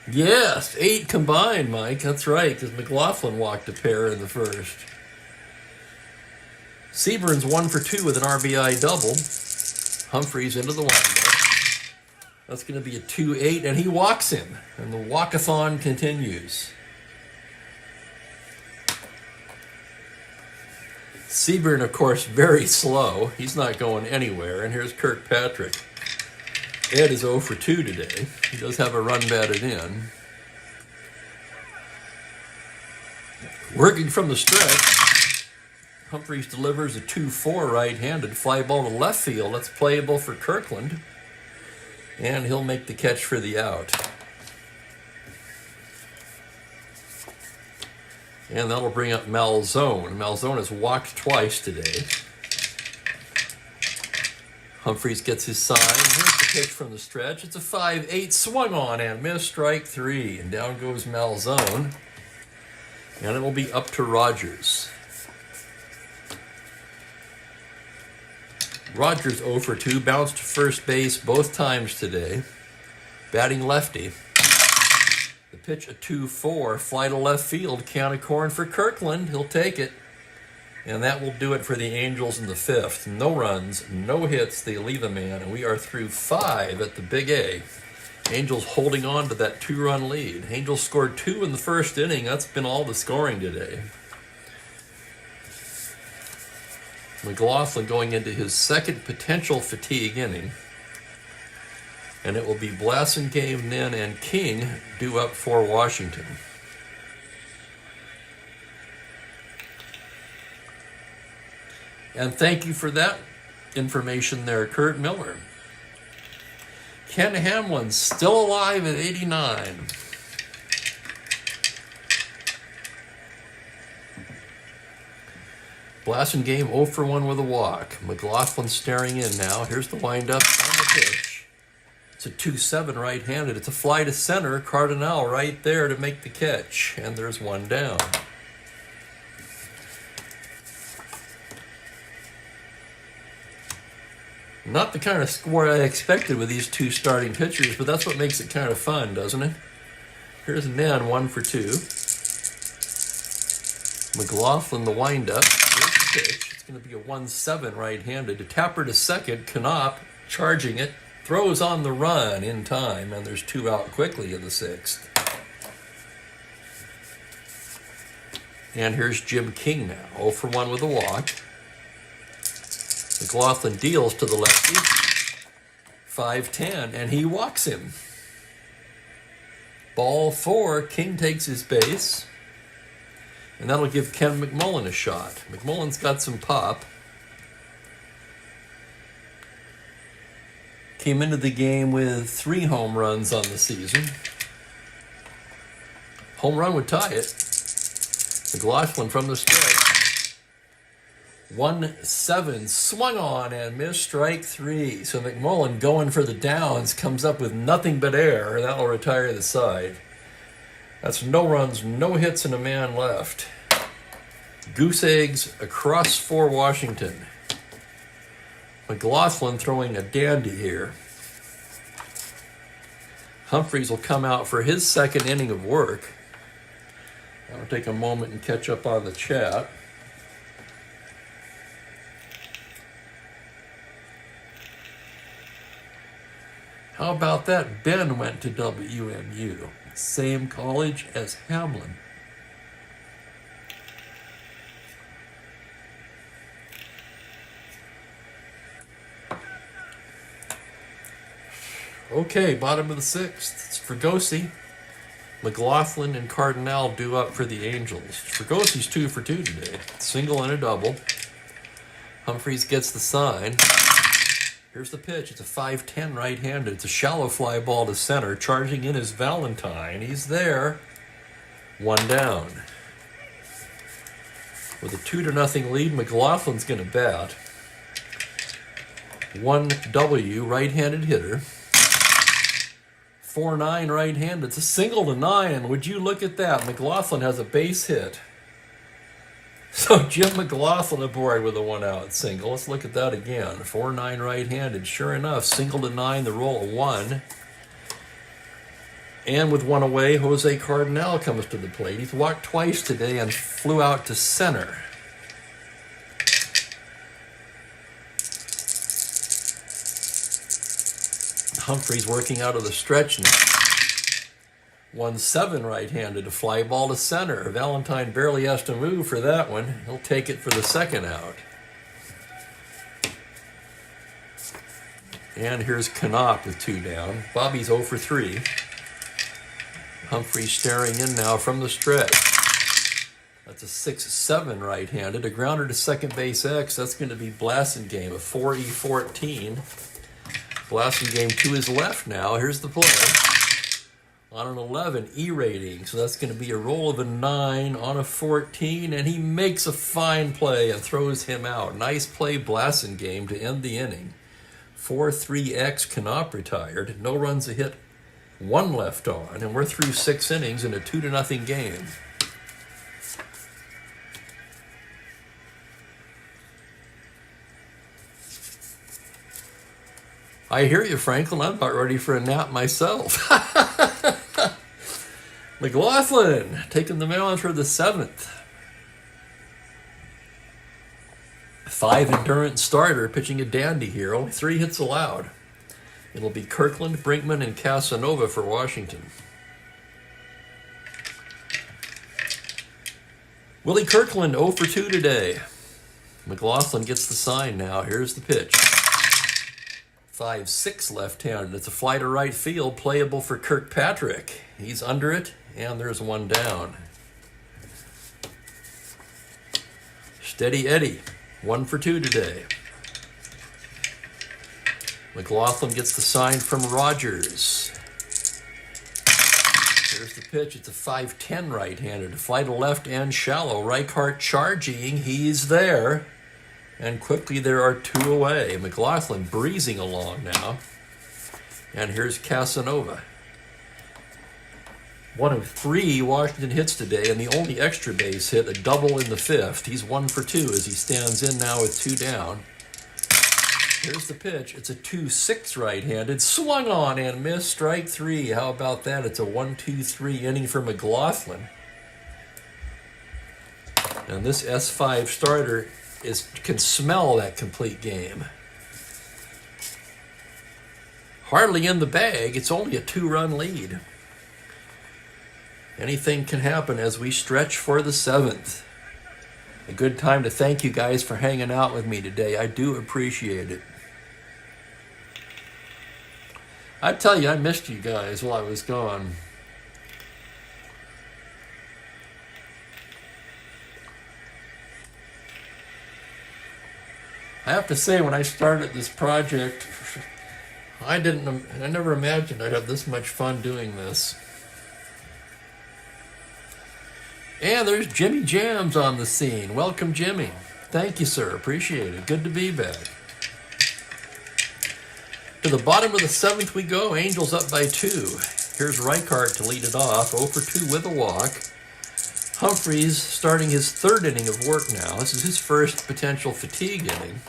Yes, 8 combined, Mike. That's right, because McLaughlin walked a pair in the first. Seaburn's 1 for 2 with an RBI double. Humphrey's into the windup. That's going to be a 2-8, and he walks him, and the walk-a-thon continues. Seaburn, of course, very slow. He's not going anywhere, and here's Kirkpatrick. Ed is 0 for 2 today. He does have a run batted in. Working from the stretch, Humphreys delivers a 2-4 right-handed fly ball to left field. That's playable for Kirkland. And he'll make the catch for the out. And that'll bring up Malzone. Malzone has walked twice today. Humphreys gets his sign. Here's the pitch from the stretch. It's a 5-8, swung on and missed, strike 3. And down goes Malzone. And it will be up to Rogers. Rogers 0 for 2, bounced to first base both times today. Batting lefty. The pitch a 2-4, fly to left field, count of corn for Kirkland. He'll take it. And that will do it for the Angels in the 5th. No runs, no hits, they leave a man, and we are through 5 at the Big A. Angels holding on to that 2-run lead. Angels scored 2 in the first inning. That's been all the scoring today. McLaughlin going into his second potential fatigue inning. And it will be Blasingame, Nin, and King due up for Washington. And thank you for that information there, Kurt Miller. Ken Hamlin still alive at 89. Blasingame 0 for 1 with a walk. McLaughlin staring in now. Here's the windup on the pitch. It's a 2-7 right-handed. It's a fly to center. Cardinal right there to make the catch. And there's one down. Not the kind of score I expected with these two starting pitchers, but that's what makes it kind of fun, doesn't it? Here's Nen, 1 for 2. McLaughlin, the windup. Here's the pitch. It's going to be a 1-7 right-handed. To Tapper to second. Knopp charging it. Throws on the run in time, and there's 2 out quickly in the 6th. And here's Jim King now. 0 for 1 with a walk. McLaughlin deals to the lefty, 5-10, and he walks him. Ball 4, King takes his base, and that'll give Ken McMullen a shot. McMullen's got some pop. Came into the game with 3 home runs on the season. Home run would tie it. McLaughlin from the stretch. 1-7, swung on and missed, strike 3. So McMullen going for the downs comes up with nothing but air. That'll retire the side. That's no runs, no hits, and a man left. Goose eggs across for Washington. McLaughlin throwing a dandy here. Humphreys will come out for his second inning of work. I'll take a moment and catch up on the chat. How about that? Ben went to WMU, same college as Hamlin. Okay, bottom of the 6th. It's Fregosi. McLaughlin and Cardinal due up for the Angels. Fregosi's 2 for 2 today. Single and a double. Humphreys gets the sign. Here's the pitch. It's a 5-10 right-handed. It's a shallow fly ball to center. Charging in is Valentine. He's there. 1 down. With a 2-0 lead, McLaughlin's going to bat. 1W, right-handed hitter. 4-9 right-handed. It's a single to 9. Would you look at that? McLaughlin has a base hit. So Jim McLaughlin aboard with a 1-out single. Let's look at that again. 4-9 right-handed. Sure enough, single to 9, the roll of 1. And with 1 away, Jose Cardinal comes to the plate. He's walked twice today and flew out to center. Humphreys working out of the stretch now. 1-7 right-handed, a fly ball to center. Valentine barely has to move for that one. He'll take it for the second out. And here's Knopp with 2 down. Bobby's 0 for 3. Humphreys staring in now from the stretch. That's a 6-7 right-handed. A grounder to second base X. That's going to be Blasingame, a 4E14. Blasingame to his left now. Here's the play. On an 11, E rating. So that's going to be a roll of a 9 on a 14. And he makes a fine play and throws him out. Nice play, Blasingame, to end the inning. 4-3X Knopp retired. No runs a hit, 1 left on, and we're through 6 innings in a 2-0 game. I hear you, Franklin. I'm about ready for a nap myself. McLaughlin taking the mound for the 7th. 5 endurance starter, pitching a dandy here. Only 3 hits allowed. It'll be Kirkland, Brinkman, and Casanova for Washington. Willie Kirkland 0 for 2 today. McLaughlin gets the sign now. Here's the pitch. 5-6 left-handed. It's a fly to right field, playable for Kirkpatrick. He's under it, and there's 1 down. Steady Eddie, 1 for 2 today. McLaughlin gets the sign from Rogers. Here's the pitch. It's a 5-10 right-handed. A fly to left and shallow. Reichart charging. He's there. And quickly there are 2 away. McLaughlin breezing along now. And here's Casanova. 1 of 3 Washington hits today, and the only extra base hit, a double in the 5th. He's 1 for 2 as he stands in now with 2 down. Here's the pitch. It's a 2-6 right-handed. Swung on and missed. Strike 3. How about that? It's a 1-2-3 inning for McLaughlin. And this S5 starter can smell that complete game. Hardly in the bag. It's only a 2-run lead. Anything can happen as we stretch for the 7th. A good time to thank you guys for hanging out with me today. I do appreciate it. I tell you, I missed you guys while I was gone. I have to say, when I started this project, I never imagined I'd have this much fun doing this. And there's Jimmy Jams on the scene. Welcome, Jimmy. Thank you, sir. Appreciate it. Good to be back. To the bottom of the 7th we go. Angels up by 2. Here's Reichart to lead it off. 0 for 2 with a walk. Humphreys starting his 3rd inning of work now. This is his first potential fatigue inning,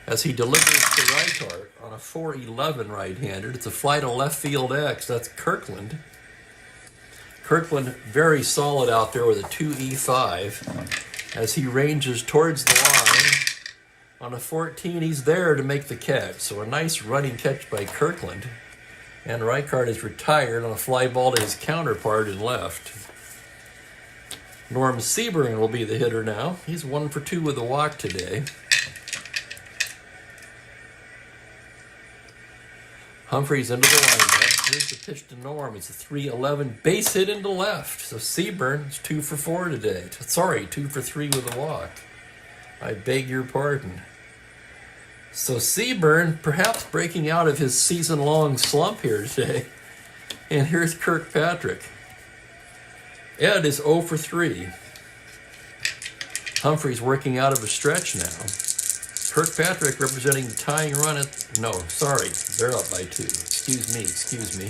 as he delivers to Reichart on a 4-11 right-hander. It's a fly to left field X. That's Kirkland. Kirkland very solid out there with a 2-E5 as he ranges towards the line. On a 14, he's there to make the catch. So a nice running catch by Kirkland. And Reichart is retired on a fly ball to his counterpart in left. Norm Seaburn will be the hitter now. He's 1 for 2 with a walk today. Humphreys into the lineup. Here's the pitch to Norm. It's a 3-11 base hit into left. So Seaburn is 2 for 4 today. Sorry, 2 for 3 with a walk. I beg your pardon. So Seaburn perhaps breaking out of his season-long slump here today. And here's Kirkpatrick. Ed is 0 for 3. Humphreys working out of a stretch now. Kirkpatrick representing the tying run at... No, sorry. They're up by 2. Excuse me.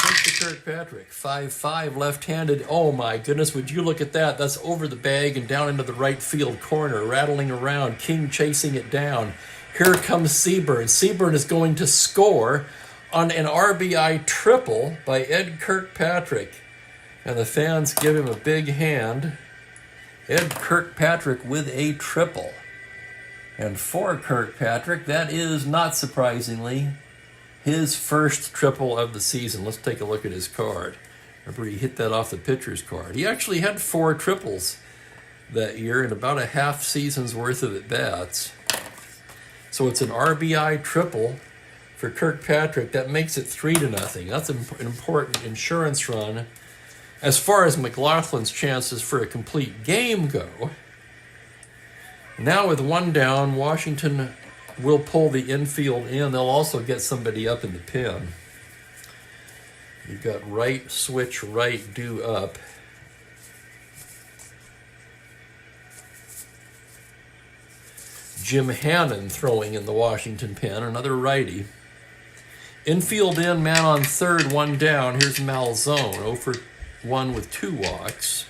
Pitch to Kirkpatrick. 5-5 left-handed. Oh, my goodness. Would you look at that? That's over the bag and down into the right field corner. Rattling around. King chasing it down. Here comes Seaburn. Seaburn is going to score on an RBI triple by Ed Kirkpatrick. And the fans give him a big hand. Ed Kirkpatrick with a triple. And for Kirkpatrick, that is, not surprisingly, his first triple of the season. Let's take a look at his card. Remember, he hit that off the pitcher's card. He actually had 4 triples that year in about a half season's worth of at-bats. So it's an RBI triple for Kirkpatrick. That makes it 3-0. That's an important insurance run as far as McLaughlin's chances for a complete game go. Now with 1 down, Washington will pull the infield in. They'll also get somebody up in the pen. You've got right, switch, right, due up. Jim Hannon throwing in the Washington pen, another righty. Infield in, man on third, one down. Here's Malzone, 0 for 1 with 2 walks.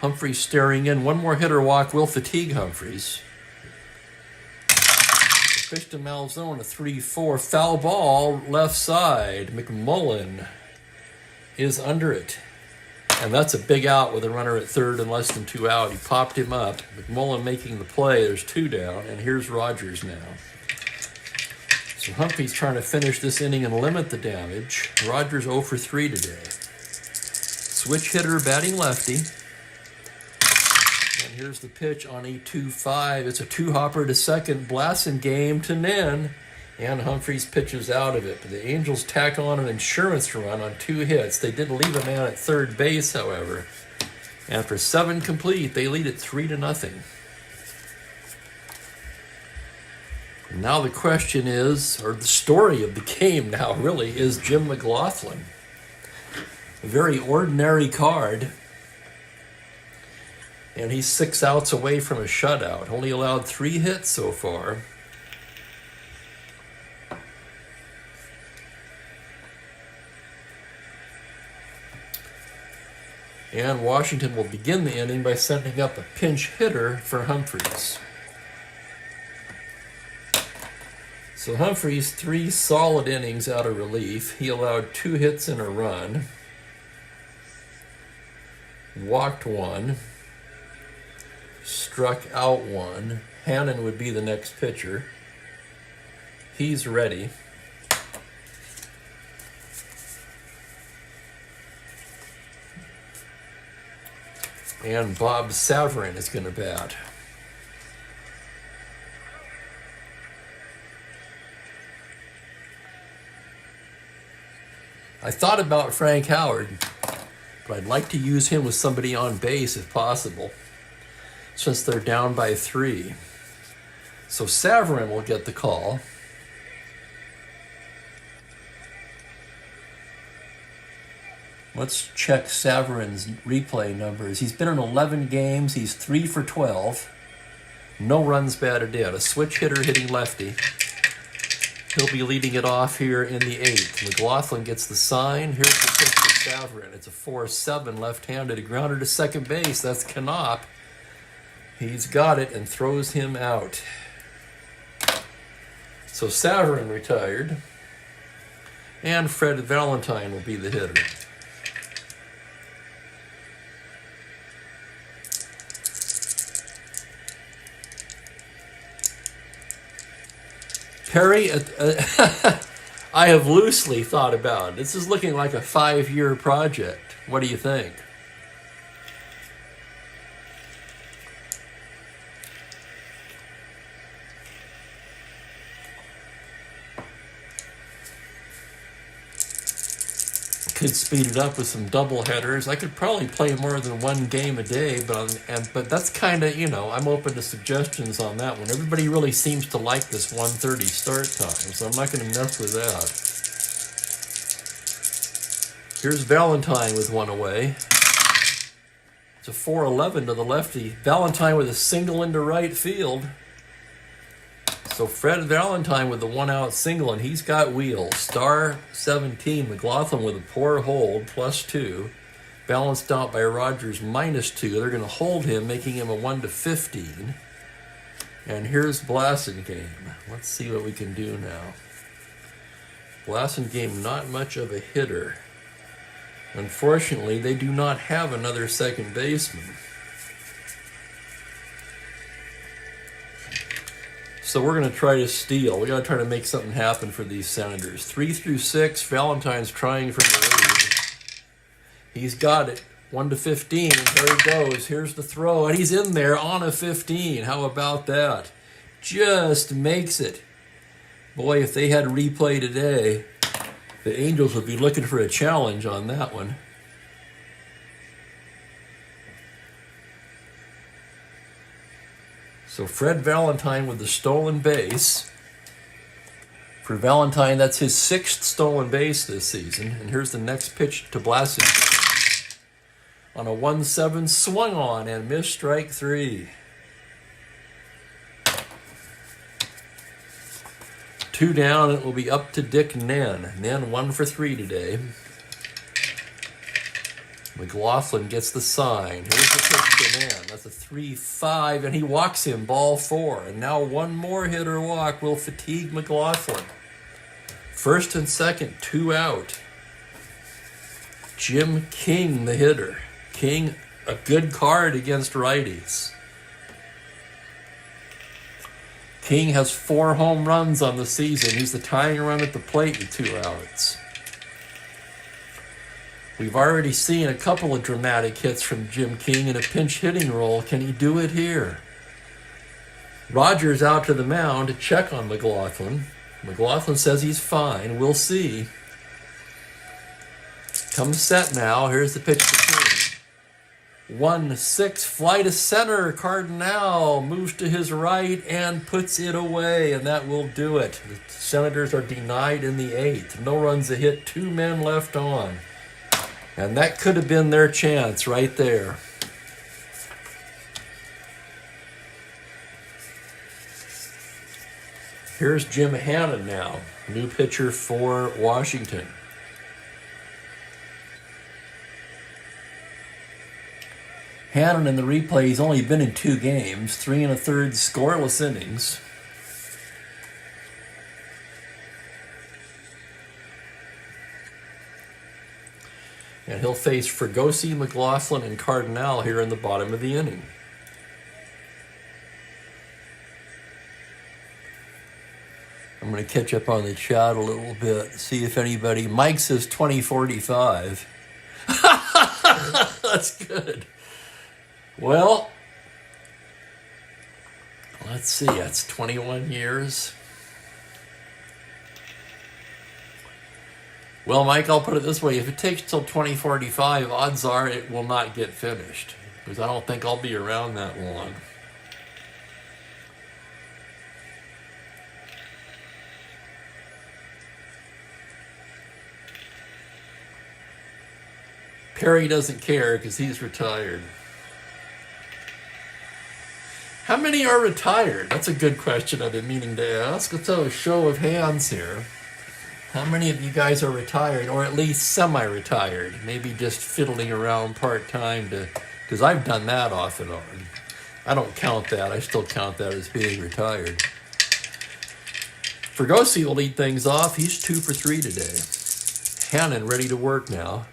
Humphreys staring in. One more hitter walk will fatigue Humphreys. Pitch to Malzone, a 3-4. Foul ball, left side. McMullen is under it. And that's a big out with a runner at third and less than 2 out. He popped him up. McMullen making the play. There's 2 down, and here's Rogers now. So Humphreys trying to finish this inning and limit the damage. Rogers 0 for 3 today. Switch hitter batting lefty. And here's the pitch on a 2-5. It's a 2-hopper to second. Blasson game to Nen. And Humphreys pitches out of it. But the Angels tack on an insurance run on 2 hits. They did leave a man at third base, however. After 7 complete, they lead it 3-0. And now the question is, or the story of the game now really, is Jim McLaughlin. A very ordinary card. And he's 6 outs away from a shutout. Only allowed 3 hits so far. And Washington will begin the inning by sending up a pinch hitter for Humphreys. So Humphreys, 3 solid innings out of relief. He allowed 2 hits and a run. Walked 1. Struck out 1. Hannon would be the next pitcher. He's ready. And Bob Savarin is going to bat. I thought about Frank Howard, but I'd like to use him with somebody on base if possible, since they're down by 3. So Savarin will get the call. Let's check Savarin's replay numbers. He's been in 11 games. He's 3 for 12. No runs batted in. A switch hitter hitting lefty. He'll be leading it off here in the 8th. McLaughlin gets the sign. Here's the pitch to Savarin. It's a 4-7 left-handed. A grounder to second base. That's Knopp. He's got it and throws him out. So Savarin retired. And Fred Valentine will be the hitter. Perry, I have loosely thought about it. This is looking like a 5-year project. What do you think? Could speed it up with some double headers. I could probably play more than 1 game a day, but that's kind of, I'm open to suggestions on that one. Everybody really seems to like this 1:30 start time, so I'm not going to mess with that. Here's Valentine with 1 away. It's a 4-11 to the lefty. Valentine with a single into right field. So Fred Valentine with the 1-out single, and he's got wheels. Star 17, McLaughlin with a poor hold, +2. Balanced out by Rogers, -2. They're going to hold him, making him a 1-15. And here's Blasson game. Let's see what we can do now. Blasson game, not much of a hitter. Unfortunately, they do not have another second baseman. So we're going to try to steal. We got to try to make something happen for these Senators. 3 through 6, Valentine's trying for the lead. He's got it. 1-15. There he goes. Here's the throw, and he's in there on a 15. How about that? Just makes it. Boy, if they had replay today, the Angels would be looking for a challenge on that one. So Fred Valentine with the stolen base. For Valentine, that's his 6th stolen base this season. And here's the next pitch to Blasson. On a 1-7, swung on and missed strike 3. 2 down, it will be up to Dick Nen. Nen 1 for 3 today. McLaughlin gets the sign. Here's the pitch to Nen. That's a 3-5, and he walks him, ball 4. And now one more hitter walk will fatigue McLaughlin. First and second, 2 out. Jim King, the hitter. King, a good card against righties. King has 4 home runs on the season. He's the tying run at the plate with 2 outs. We've already seen a couple of dramatic hits from Jim King in a pinch hitting role. Can he do it here? Rogers out to the mound to check on McLaughlin. McLaughlin says he's fine. We'll see. Comes set now. Here's the pitch to King. 1-6, fly to center. Cardinal moves to his right and puts it away, and that will do it. The Senators are denied in the 8th. No runs a hit, 2 men left on. And that could have been their chance right there. Here's Jim Hannon now, new pitcher for Washington. Hannon in the replay, he's only been in 2 games, 3 1/3 scoreless innings. And he'll face Fregosi, McLaughlin, and Cardinal here in the bottom of the inning. I'm going to catch up on the chat a little bit, see if anybody... Mike says 2045. That's good. Well, let's see, that's 21 years. Well, Mike, I'll put it this way. If it takes till 2045, odds are it will not get finished, because I don't think I'll be around that long. Perry doesn't care because he's retired. How many are retired? That's a good question I've been meaning to ask. Let's have a show of hands here. How many of you guys are retired, or at least semi-retired? Maybe just fiddling around part-time because I've done that off and on. I don't count that. I still count that as being retired. Fregosi will lead things off. He's 2 for 3 today. Hannon ready to work now.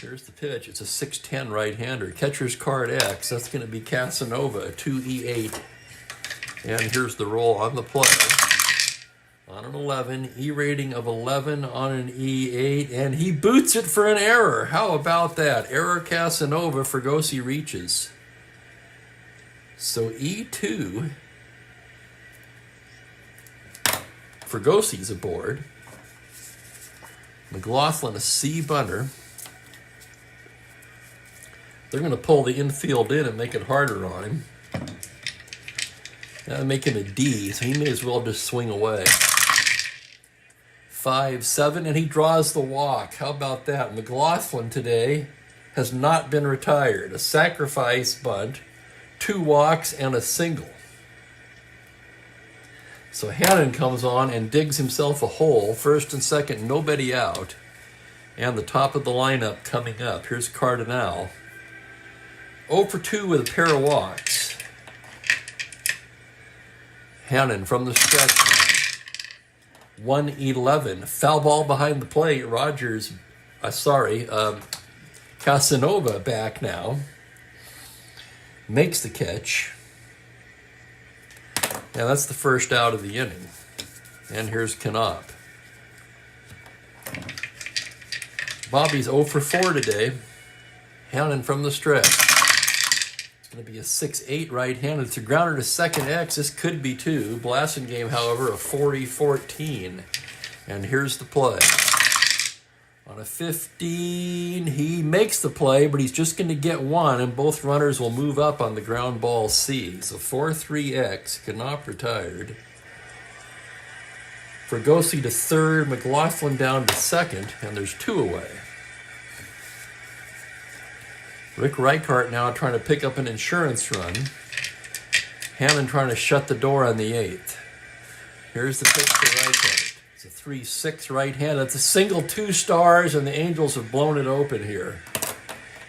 Here's the pitch. It's a 6'10 right-hander. Catcher's card X. That's going to be Casanova, a 2E8. And here's the roll on the play. On an 11, E rating of 11 on an E8, and he boots it for an error. How about that? Error Casanova, Fregosi reaches. So E2, Fregosi's aboard. McLaughlin, a C bunter. They're going to pull the infield in and make it harder on him. That'll make him a D, so he may as well just swing away. 5-7, and he draws the walk. How about that? McLaughlin today has not been retired. A sacrifice bunt, 2 walks, and a single. So Hannon comes on and digs himself a hole. First and second, nobody out. And the top of the lineup coming up. Here's Cardinal. 0 for 2 with a pair of walks. Hannon from the stretch. 1-11. Foul ball behind the plate. Rogers, Casanova back now. Makes the catch. And that's the first out of the inning. And here's Knopp. Bobby's 0 for 4 today. Hannon from the stretch. It's going to be a 6-8 right-handed. It's a grounder to second X. This could be 2. Blasingame, however, a 40-14. And here's the play. On a 15, he makes the play, but he's just going to get 1, and both runners will move up on the ground ball C. So 4-3X, Knopp retired. Fregosi to third, McLaughlin down to second, and there's 2 away. Rick Reichart now trying to pick up an insurance run. Hannon trying to shut the door on the 8th. Here's the pitch to Reichert. It's a 3-6 right hand. It's a single 2 stars, and the Angels have blown it open here.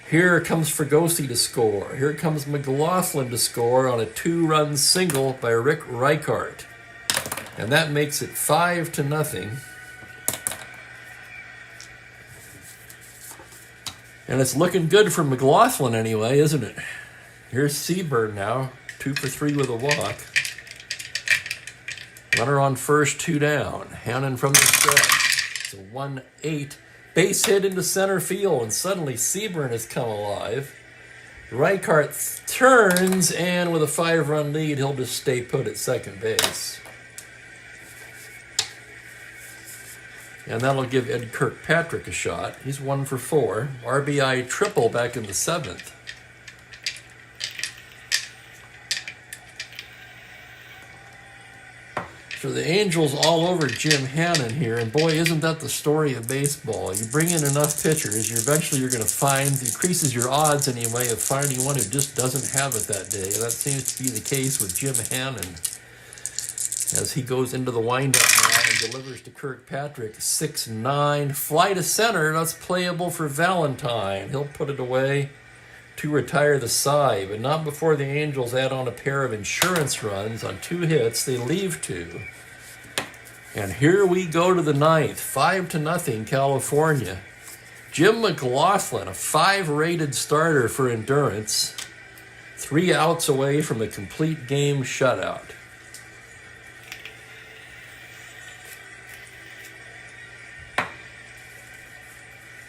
Here comes Fregosi to score. Here comes McLaughlin to score on a 2-run single by Rick Reichert. And that makes it 5-0. And it's looking good for McLaughlin anyway, isn't it? Here's Seaburn now, 2 for 3 with a walk. Runner on first, 2 down. Hannon from the stretch. It's a 1-8 base hit into center field, and suddenly Seaburn has come alive. Reichert turns, and with a 5-run lead, he'll just stay put at second base. And that'll give Ed Kirkpatrick a shot. He's 1 for 4. RBI triple back in the 7th. So the Angels all over Jim Hannon here, and boy, isn't that the story of baseball. You bring in enough pitchers, eventually you're going to find, increases your odds anyway, of finding one who just doesn't have it that day. That seems to be the case with Jim Hannon as he goes into the windup now and delivers to Kirkpatrick. 6-9, fly to center, that's playable for Valentine. He'll put it away to retire the side, but not before the Angels add on a pair of insurance runs on 2 hits. They leave 2. And here we go to the 9th, 5-0 California. Jim McLaughlin, a 5-rated starter for endurance, 3 outs away from a complete game shutout.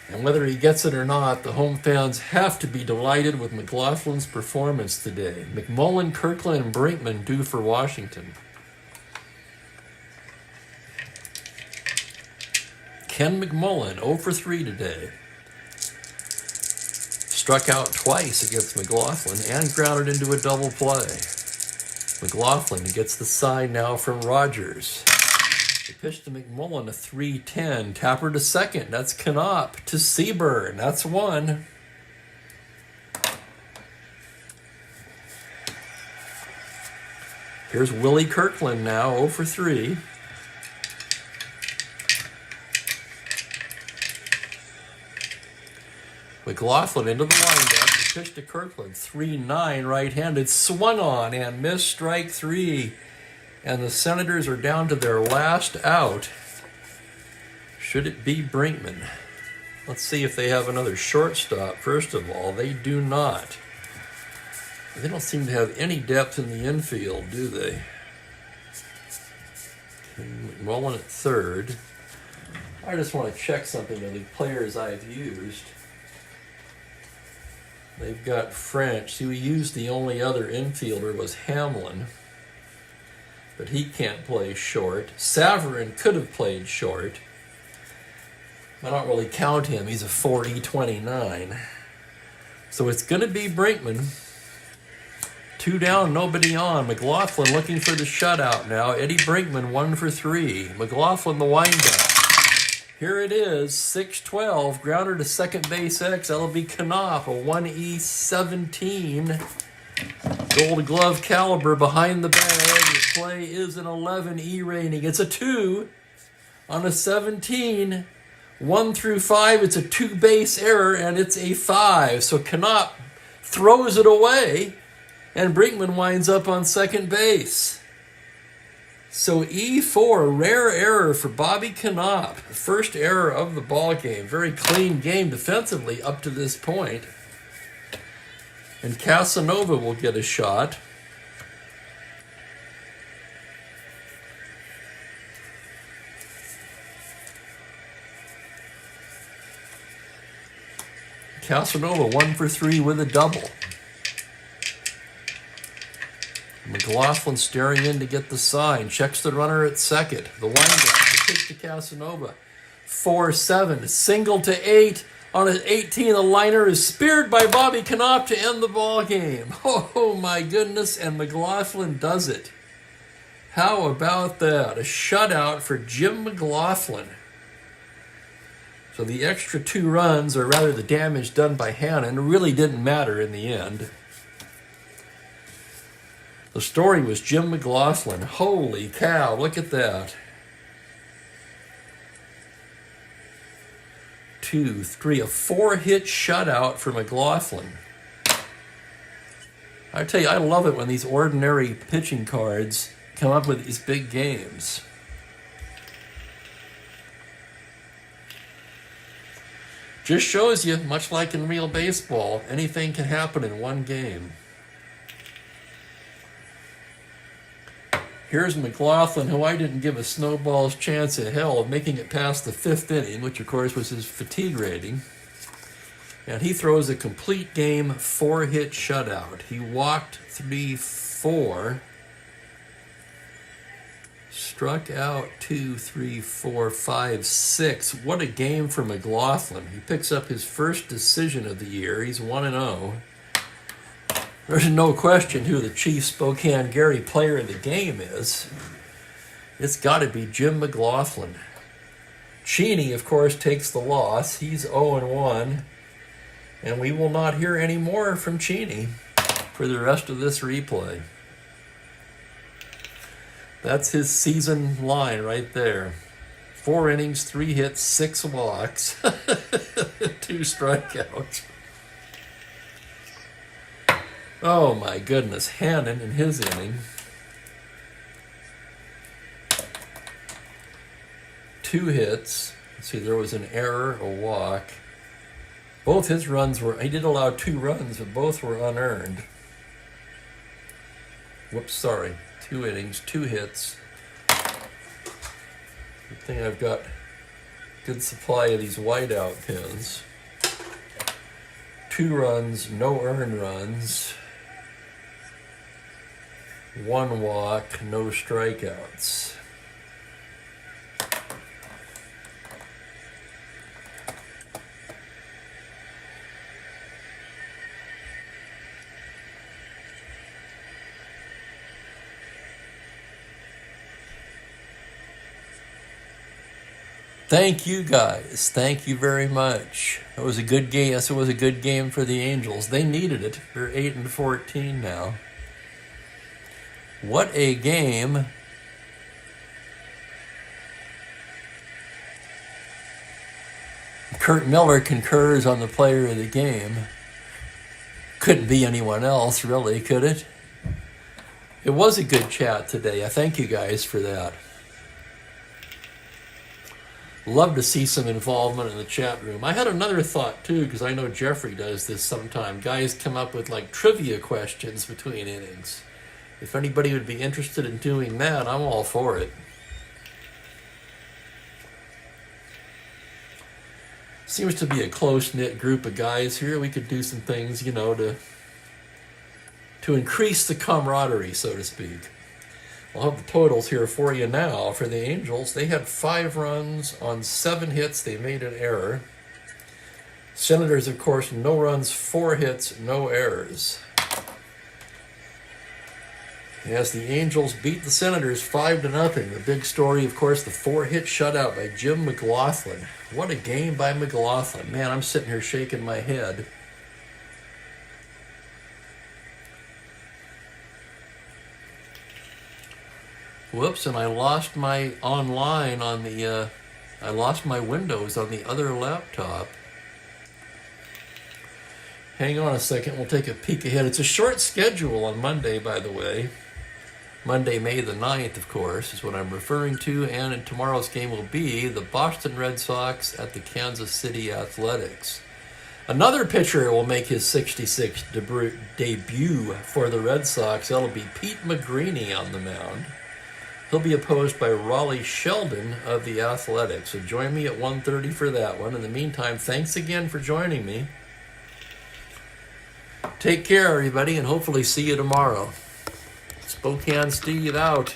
And whether he gets it or not, the home fans have to be delighted with McLaughlin's performance today. McMullen, Kirkland, and Brinkman due for Washington. Ken McMullen, 0 for 3 today. Struck out twice against McLaughlin and grounded into a double play. McLaughlin gets the sign now from Rogers. The pitch to McMullen, a 3-10. Tapper to second. That's Knopp to Seaburn. That's 1. Here's Willie Kirkland now, 0 for 3. McLaughlin into the windup. The pitch to Kirkland, 3-9 right-handed. Swung on and missed, strike 3. And the Senators are down to their last out. Should it be Brinkman? Let's see if they have another shortstop. First of all, they do not. They don't seem to have any depth in the infield, do they? McMullen at third. I just want to check something of the players I've used. They've got French. See, we used the only other infielder was Hamlin, but he can't play short. Savarin could have played short. I don't really count him. He's a 4E29. So it's going to be Brinkman. 2 down, nobody on. McLaughlin looking for the shutout now. Eddie Brinkman, 1 for 3. McLaughlin the windup. Here it is, 6-12. Grounder to second base X. That'll be Knopp, a 1E17. Gold glove caliber behind the bag. The play is an 11 E rating. It's a 2 on a 17. 1 through 5, it's a 2-base error, and it's a 5. So Knopp throws it away, and Brinkman winds up on second base. So E4, rare error for Bobby Knopp. First error of the ball game. Very clean game defensively up to this point. And Casanova will get a shot. Casanova 1 for 3 with a double. McLaughlin staring in to get the sign. Checks the runner at second. The windup. The pitch to Casanova. 4-7. Single to 8. On an 18, the liner is speared by Bobby Knopp to end the ball game. Oh my goodness, and McLaughlin does it. How about that? A shutout for Jim McLaughlin. So the extra 2 runs, or rather the damage done by Hannon, really didn't matter in the end. The story was Jim McLaughlin. Holy cow, look at that. 2, 3, a 4-hit shutout for McLaughlin. I tell you, I love it when these ordinary pitching cards come up with these big games. Just shows you, much like in real baseball, anything can happen in one game. Here's McLaughlin, who I didn't give a snowball's chance in hell of making it past the 5th inning, which of course was his fatigue rating. And he throws a complete game 4-hit shutout. He walked 3, 4, struck out 2, 3, 4, 5, 6. What a game for McLaughlin. He picks up his first decision of the year. He's 1-0. There's no question who the chief Spokane Gary player of the game is. It's got to be Jim McLaughlin. Cheney, of course, takes the loss. He's 0-1. And we will not hear any more from Cheney for the rest of this replay. That's his season line right there. 4 innings, 3 hits, 6 walks, 2 strikeouts. Oh my goodness, Hannon in his inning. 2 hits. Let's see, there was an error, a walk. Both his runs were, he did allow 2 runs, but both were unearned. Whoops, sorry. 2 innings, 2 hits. Good thing I've got good supply of these whiteout pins. 2 runs, no earned runs. 1 walk, no strikeouts. Thank you guys. Thank you very much. It was a good game. Yes, it was a good game for the Angels. They needed it. They're 8-14 now. What a game. Kurt Miller concurs on the player of the game. Couldn't be anyone else, really, could it? It was a good chat today. I thank you guys for that. Love to see some involvement in the chat room. I had another thought, too, because I know Jeffrey does this sometime. Guys come up with, like, trivia questions between innings. If anybody would be interested in doing that, I'm all for it. Seems to be a close-knit group of guys here. We could do some things, you know, to increase the camaraderie, so to speak. I'll have the totals here for you now. For the Angels, they had 5 runs on 7 hits. They made an error. Senators, of course, no runs, 4 hits, no errors. As the Angels beat the Senators 5-0. The big story, of course, the 4-hit shutout by Jim McLaughlin. What a game by McLaughlin. Man, I'm sitting here shaking my head. Whoops, and I lost my online on the, I lost my Windows on the other laptop. Hang on a second, we'll take a peek ahead. It's a short schedule on Monday, by the way. Monday, May the 9th, of course, is what I'm referring to, and tomorrow's game will be the Boston Red Sox at the Kansas City Athletics. Another pitcher will make his 66th debut for the Red Sox. That'll be Pete McGreeny on the mound. He'll be opposed by Raleigh Sheldon of the Athletics. So join me at 1:30 for that one. In the meantime, thanks again for joining me. Take care, everybody, and hopefully see you tomorrow. Spokane Steve out.